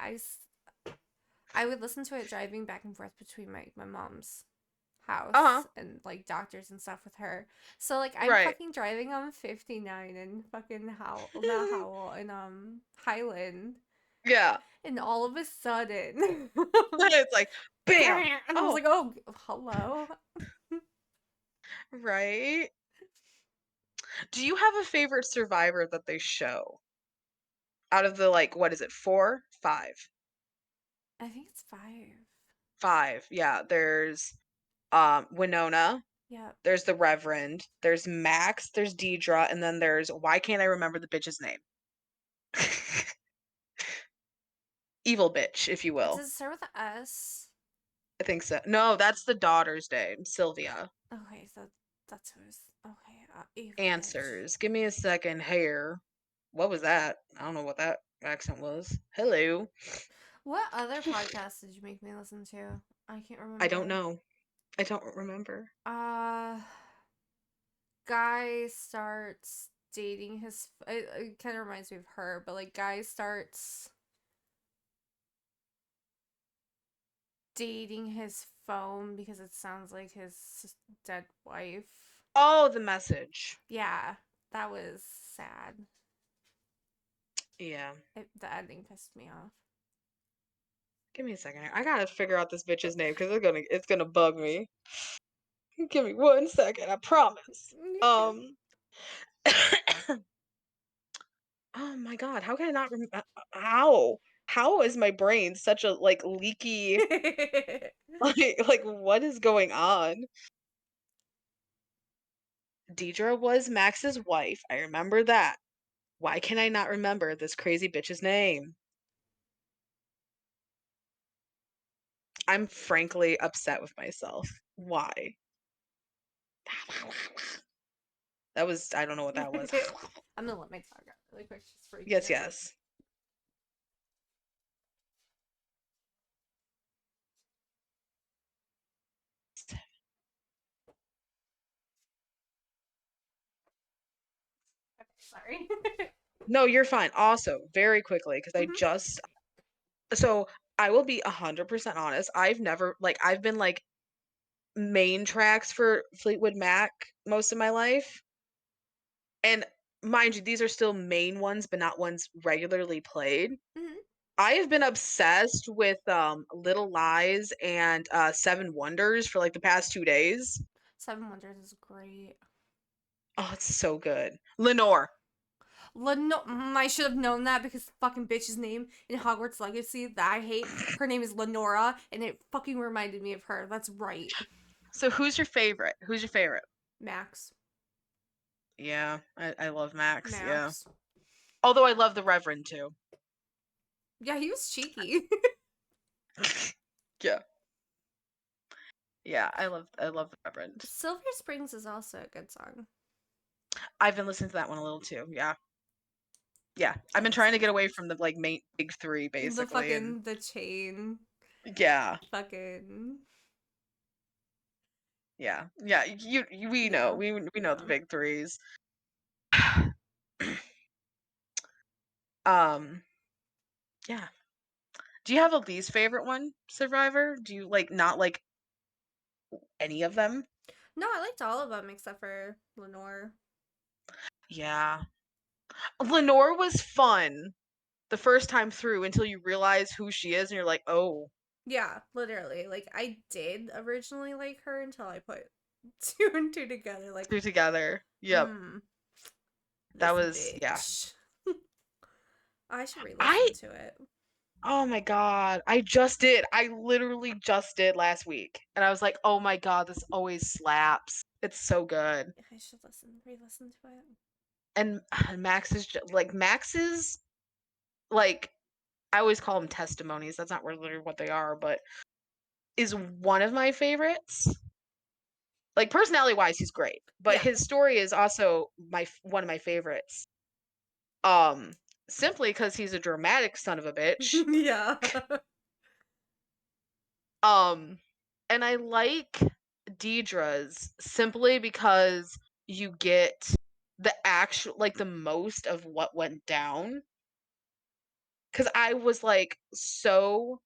[SPEAKER 2] I would listen to it driving back and forth between my mom's
[SPEAKER 1] Uh-huh.
[SPEAKER 2] house and like doctors and stuff with her. So like I'm
[SPEAKER 1] Right.
[SPEAKER 2] fucking driving on 59 and fucking Howell, not Howell, and Highland,
[SPEAKER 1] Yeah.
[SPEAKER 2] and all of a sudden,
[SPEAKER 1] It's like bam.
[SPEAKER 2] and I was
[SPEAKER 1] Oh,
[SPEAKER 2] like, oh, hello.
[SPEAKER 1] right. Do you have a favorite survivor that they show? Out of the like what is it? 4? 5.
[SPEAKER 2] I think it's 5.
[SPEAKER 1] 5. Yeah, there's Winona,
[SPEAKER 2] Yep.
[SPEAKER 1] there's the Reverend, there's Max, there's Deidre, and then there's why can't I remember the bitch's name? Evil bitch, if you will.
[SPEAKER 2] Does it start with a S?
[SPEAKER 1] I think so. No, that's the daughter's name, Sylvia.
[SPEAKER 2] Okay, so that's who's okay. Evil bitch.
[SPEAKER 1] Answers. Give me a second. Hair. What was that? I don't know what that accent was. Hello.
[SPEAKER 2] What other podcast did you make me listen to? I can't
[SPEAKER 1] I don't
[SPEAKER 2] remember.
[SPEAKER 1] know. I don't remember.
[SPEAKER 2] Uh, Guy starts dating his. It kind of reminds me of her, but like Guy starts dating his phone because it sounds like his dead wife.
[SPEAKER 1] Oh, the message.
[SPEAKER 2] Yeah, that was sad.
[SPEAKER 1] Yeah.
[SPEAKER 2] The ending pissed me off.
[SPEAKER 1] Give me a second. I gotta figure out this bitch's name because it's gonna bug me. Give me one second. I promise. Um. Oh my god. How can I not remember? How? How is my brain such a like leaky? Like what is going on? Deidre was Max's wife. I remember that. Why can I not remember this crazy bitch's name? I'm frankly upset with myself. Why? That was I don't know what that was.
[SPEAKER 2] I'm gonna let my dog out really quick. She's freaking
[SPEAKER 1] Yes,
[SPEAKER 2] out.
[SPEAKER 1] yes.
[SPEAKER 2] Sorry.
[SPEAKER 1] No, you're fine. Also, very quickly, because I
[SPEAKER 2] Hmm.
[SPEAKER 1] just so I will be 100% honest. I've been like main tracks for Fleetwood Mac most of my life. And mind you, these are still main ones, but not ones regularly played.
[SPEAKER 2] Hmm.
[SPEAKER 1] I have been obsessed with Little Lies and Seven Wonders for like the past 2 days.
[SPEAKER 2] Seven Wonders is great.
[SPEAKER 1] Oh, it's so good. Lenore.
[SPEAKER 2] I should have known that because the fucking bitch's name in Hogwarts Legacy that I hate, her name is Lenora, and it fucking reminded me of her. That's right.
[SPEAKER 1] So who's your favorite? Who's your favorite?
[SPEAKER 2] Max.
[SPEAKER 1] Yeah, I love Max. Yeah.
[SPEAKER 2] Max.
[SPEAKER 1] Although I love the Reverend too.
[SPEAKER 2] Yeah, he was cheeky.
[SPEAKER 1] Yeah. Yeah, I love the Reverend.
[SPEAKER 2] Silver Springs is also a good song.
[SPEAKER 1] I've been listening to that one a little too. Yeah. Yeah.
[SPEAKER 2] I
[SPEAKER 1] I've been
[SPEAKER 2] like
[SPEAKER 1] trying to
[SPEAKER 2] Silver
[SPEAKER 1] get away
[SPEAKER 2] Springs.
[SPEAKER 1] from the like main big three
[SPEAKER 2] The
[SPEAKER 1] basically and
[SPEAKER 2] fucking, the chain.
[SPEAKER 1] yeah.
[SPEAKER 2] Fucking.
[SPEAKER 1] Yeah. Yeah. We know.
[SPEAKER 2] Yeah.
[SPEAKER 1] We know the
[SPEAKER 2] Yeah.
[SPEAKER 1] big threes. um yeah. Do you have a least favorite one, Survivor? Do you like not like any of them?
[SPEAKER 2] No, I liked all of them except for Lenore.
[SPEAKER 1] Yeah. Lenore was fun the first time through until you realize who she is and you're like, "Oh,
[SPEAKER 2] Yeah, literally. Like, I did originally like her until I put two and two together. Like,
[SPEAKER 1] two together." Yep.
[SPEAKER 2] hmm,
[SPEAKER 1] That
[SPEAKER 2] this
[SPEAKER 1] was yeah.
[SPEAKER 2] bitch. I should
[SPEAKER 1] I
[SPEAKER 2] re-listen to it.
[SPEAKER 1] Oh my god, I just did. I literally just did last week, and I was like, "Oh my god, this always slaps." It's so good.
[SPEAKER 2] I should re-listen to it.
[SPEAKER 1] And Max is Max's like I always call them testimonies. That's not really what they are, but is one of my favorites. Like personality wise, he's great, but
[SPEAKER 2] Yeah.
[SPEAKER 1] his story is also one of my favorites. Um, Simply because he's a dramatic son of a bitch.
[SPEAKER 2] Yeah.
[SPEAKER 1] Um, and I like Deidre's simply because you get the actual like the most of what went down. Because I was like so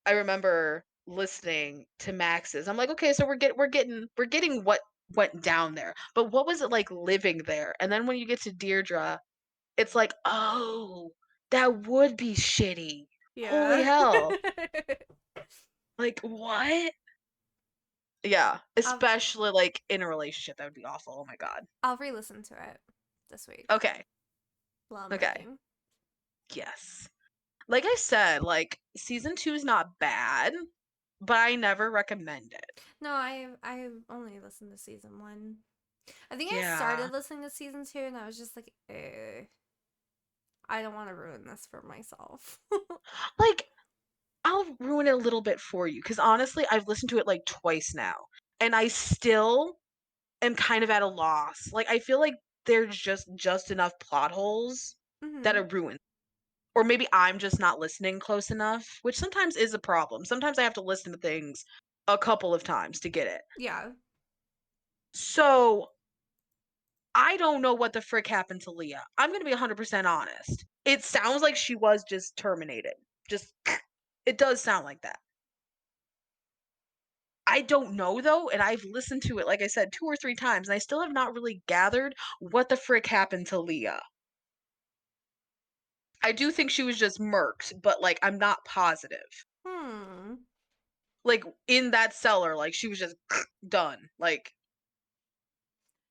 [SPEAKER 1] I remember listening to Max's. I'm like, okay, so we're getting what went down there. But what was it like living there? And then when you get to Deirdre, it's like, oh, that would be shitty. Holy
[SPEAKER 2] Yeah.
[SPEAKER 1] hell. Like what? Yeah,
[SPEAKER 2] I'll
[SPEAKER 1] especially like in a relationship, that would be awful. Oh my god.
[SPEAKER 2] I'll re-listen to it this week
[SPEAKER 1] Okay.
[SPEAKER 2] while I'm
[SPEAKER 1] Okay.
[SPEAKER 2] working.
[SPEAKER 1] Yes. Like I said, like season 2 is not bad, but I never recommend it.
[SPEAKER 2] No, I've only listened to season one. I think I
[SPEAKER 1] Yeah.
[SPEAKER 2] started listening to season two and I was just like, I don't want to ruin this for myself.
[SPEAKER 1] Like I'll ruin it a little bit for you because honestly, I've listened to it like twice now, and I still am kind of at a loss. Like I feel like there's just enough plot holes that
[SPEAKER 2] Hmm.
[SPEAKER 1] are ruined. Or maybe I'm just not listening close enough, which sometimes is a problem. Sometimes I have to listen to things a couple of times to get it.
[SPEAKER 2] Yeah.
[SPEAKER 1] So I don't know what the frick happened to Leah. I'm going to be 100% honest. It sounds like she was just terminated. Just, it does sound like that. I don't know though, and I've listened to it, like I said, 2 or 3 times, and I still have not really gathered what the frick happened to Leah. I do think she was just murked, but like I'm not positive.
[SPEAKER 2] Hmm.
[SPEAKER 1] Like in that cellar, like she was just done. Like,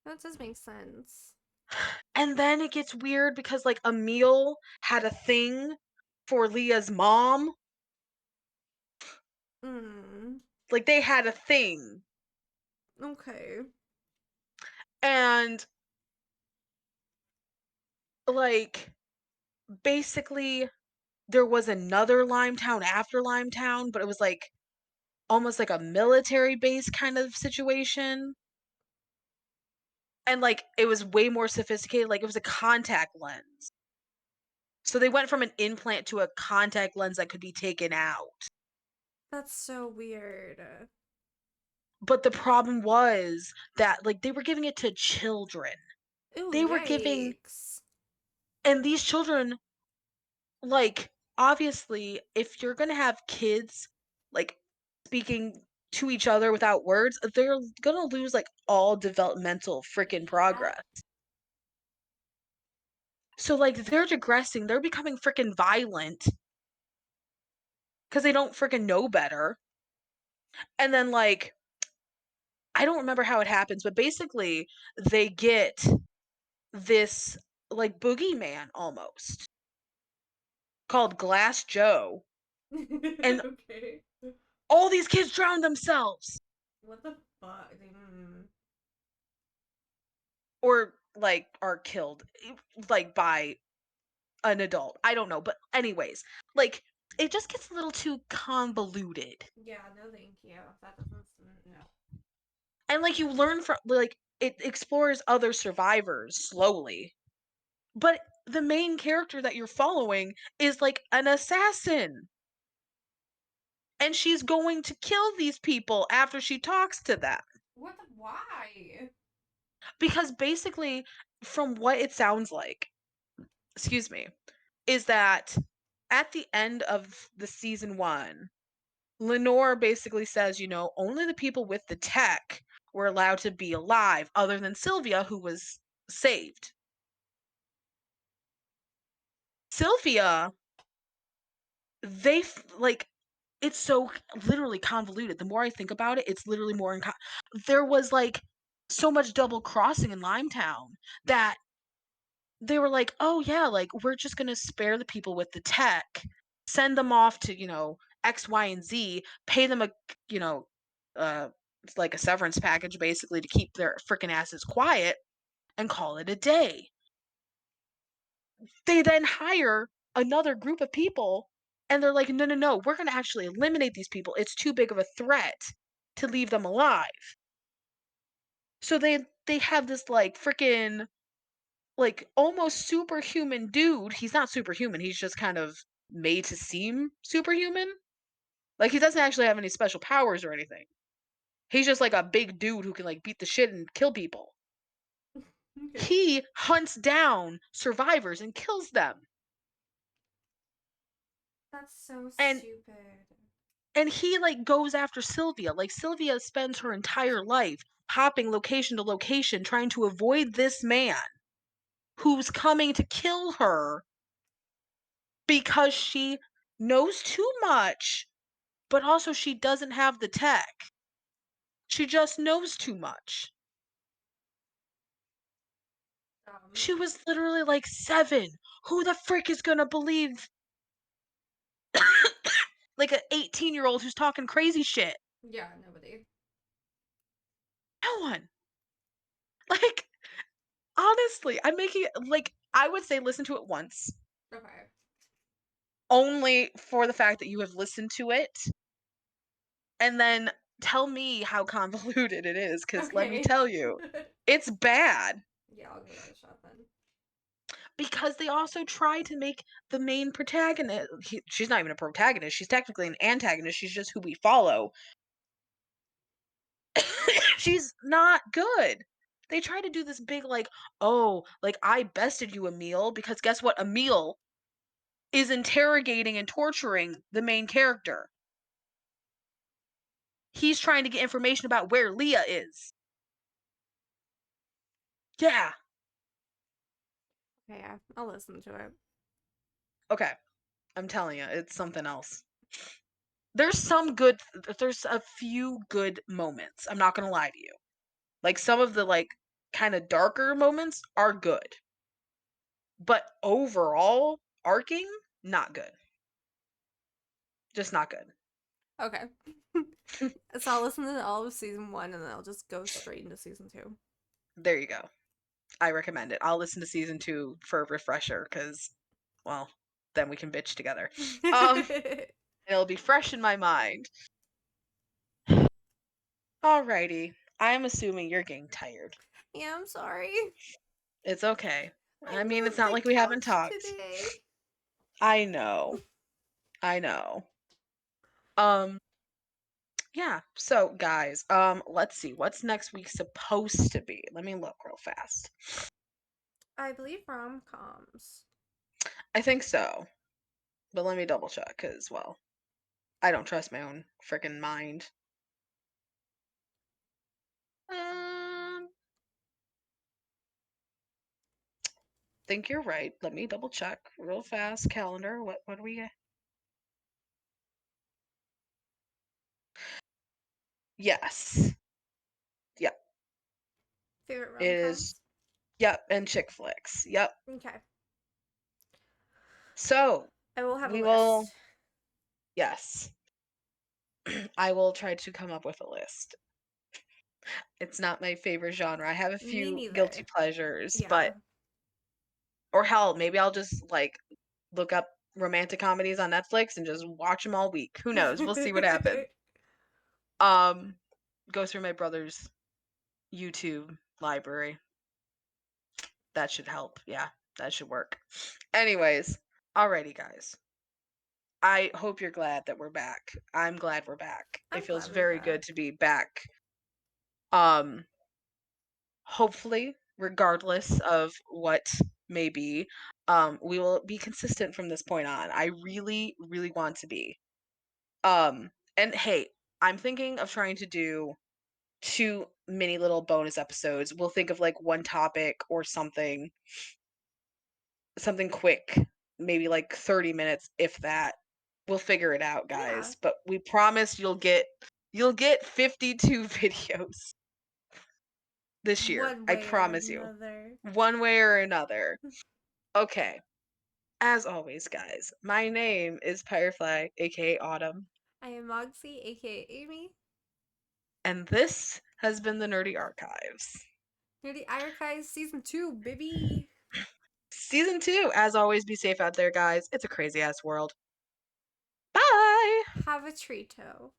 [SPEAKER 2] That does make sense.
[SPEAKER 1] and then it gets weird because like Emil had a thing for Leah's mom.
[SPEAKER 2] Hmm.
[SPEAKER 1] Like they had a thing.
[SPEAKER 2] Okay.
[SPEAKER 1] And like basically there was another Limetown after Limetown, but it was like almost like a military base kind of situation. And like it was way more sophisticated. Like it was a contact lens. So they went from an implant to a contact lens that could be taken out.
[SPEAKER 2] That's so weird.
[SPEAKER 1] But the problem was that like they were giving it to children.
[SPEAKER 2] Ooh,
[SPEAKER 1] They were giving
[SPEAKER 2] yikes.
[SPEAKER 1] and these children like obviously if you're going to have kids like speaking to each other without words, they're going to lose like all developmental freaking
[SPEAKER 2] Yeah.
[SPEAKER 1] progress. So like they're digressing, they're becoming freaking violent because they don't freaking know better. And then like I don't remember how it happens, but basically they get this like boogeyman almost called Glass Joe, and
[SPEAKER 2] Okay.
[SPEAKER 1] all these kids drown themselves
[SPEAKER 2] What the fuck?
[SPEAKER 1] or like are killed like by an adult. I don't know, but anyways, like it just gets a little too convoluted.
[SPEAKER 2] Yeah, no thank you. That doesn't no.
[SPEAKER 1] And like you learn from like it explores other survivors slowly. But the main character that you're following is like an assassin. And she's going to kill these people after she talks to them.
[SPEAKER 2] What the why?
[SPEAKER 1] Because basically, from what it sounds like, excuse me, is that at the end of the season 1, Lenore basically says, only the people with the tech were allowed to be alive, other than Sylvia, who was saved. Sylvia, like, it's so literally convoluted. The more I think about it, it's literally more. There was like so much double crossing in Limetown that they were like, "Oh yeah, like we're just gonna spare the people with the tech, send them off to X, Y, and Z, pay them you know, it's like a severance package basically to keep their freaking asses quiet and call it a day." They then hire another group of people, and they're like, "No, no, no, we're gonna actually eliminate these people. It's too big of a threat to leave them alive." So they have this like freaking like almost superhuman dude. He's not superhuman. He's just kind of made to seem superhuman. Like he doesn't actually have any special powers or anything. He's just like a big dude who can like beat the shit and kill people.
[SPEAKER 2] Okay.
[SPEAKER 1] He hunts down survivors and kills them.
[SPEAKER 2] That's so
[SPEAKER 1] And
[SPEAKER 2] stupid.
[SPEAKER 1] he like goes after Sylvia. Like Sylvia spends her entire life hopping location to location trying to avoid this man who's coming to kill her because she knows too much, but also she doesn't have the tech. She just knows too much.
[SPEAKER 2] Um,
[SPEAKER 1] She was literally like 7. Who the frick is gonna believe like an 18-year-old who's talking crazy shit?
[SPEAKER 2] yeah, nobody.
[SPEAKER 1] No one. Like, honestly, I'm making like I would say listen to it once,
[SPEAKER 2] Okay.
[SPEAKER 1] only for the fact that you have listened to it, and then tell me how convoluted it is, because let me
[SPEAKER 2] Okay.
[SPEAKER 1] tell you, it's bad.
[SPEAKER 2] Yeah, I'll give that a shot then.
[SPEAKER 1] Because they also try to make the main protagonist she's not even a protagonist, she's technically an antagonist, she's just who we follow. She's not good. They try to do this big like, "Oh, like I bested you, Emil," because guess what? Emil is interrogating and torturing the main character. He's trying to get information about where Leah is. Yeah.
[SPEAKER 2] Okay, yeah, I'll listen to it.
[SPEAKER 1] Okay. I'm telling you, it's something else. There's a few good moments. I'm not going to lie to you. Like some of the like kind of darker moments are good. But overall, arcing not good. Just not good.
[SPEAKER 2] Okay. So I'll listen to all of season one and then I'll just go straight into season two.
[SPEAKER 1] There you go. I recommend it. I'll listen to season 2 for a refresher cuz well, then we can bitch together. Um it'll be fresh in my mind. Alrighty. I'm assuming you're getting tired.
[SPEAKER 2] Yeah, I'm sorry.
[SPEAKER 1] It's okay.
[SPEAKER 2] I
[SPEAKER 1] I mean, it's
[SPEAKER 2] moved
[SPEAKER 1] not
[SPEAKER 2] the
[SPEAKER 1] like we haven't
[SPEAKER 2] couch
[SPEAKER 1] talked.
[SPEAKER 2] today.
[SPEAKER 1] I know. I know. Um yeah. So guys, let's see. What's next week supposed to be? Let me look real fast.
[SPEAKER 2] I believe rom-coms.
[SPEAKER 1] I think so. But let me double check cuz well, I don't trust my own freaking mind. Um think you're right. Let me double check real fast. Calendar. What do we get? Yes. Yep.
[SPEAKER 2] Favorite
[SPEAKER 1] It is
[SPEAKER 2] rom-coms?
[SPEAKER 1] yep, and chick flicks. Yep.
[SPEAKER 2] Okay.
[SPEAKER 1] So,
[SPEAKER 2] I will have a
[SPEAKER 1] we will
[SPEAKER 2] list.
[SPEAKER 1] yes. I will try to come up with a list. It's not my favorite genre. I have a
[SPEAKER 2] Me
[SPEAKER 1] few guilty
[SPEAKER 2] neither.
[SPEAKER 1] pleasures, but
[SPEAKER 2] Yeah.
[SPEAKER 1] or hell, maybe I'll just like look up romantic comedies on Netflix and just watch them all week. Who knows? We'll see what happens. Um, go through my brother's YouTube library. That should help. Yeah, that should work. Anyways, alrighty, guys. I hope you're glad that we're back. I'm glad we're back. It
[SPEAKER 2] I'm
[SPEAKER 1] feels
[SPEAKER 2] glad we're
[SPEAKER 1] very
[SPEAKER 2] back.
[SPEAKER 1] good to be back. Um, hopefully, regardless of what may be, we will be consistent from this point on. I really, really want to be. And hey, I'm thinking of trying to do 2 mini little bonus episodes. We'll think of like one topic or something quick, maybe like 30 minutes if that. We'll figure it out,
[SPEAKER 2] Yeah.
[SPEAKER 1] guys. But we promise you'll get 52 videos this year.
[SPEAKER 2] One
[SPEAKER 1] I
[SPEAKER 2] way or
[SPEAKER 1] promise you.
[SPEAKER 2] another.
[SPEAKER 1] One way or another. Okay. As always, guys, my name is Firefly, aka Autumn,
[SPEAKER 2] I am Moxie, aka Amy.
[SPEAKER 1] and this has been the Nerdy Archives.
[SPEAKER 2] Nerdy Archives Season 2, baby!
[SPEAKER 1] Season 2, as always, be safe out there, guys. It's a crazy ass world. Bye!
[SPEAKER 2] Have a treato.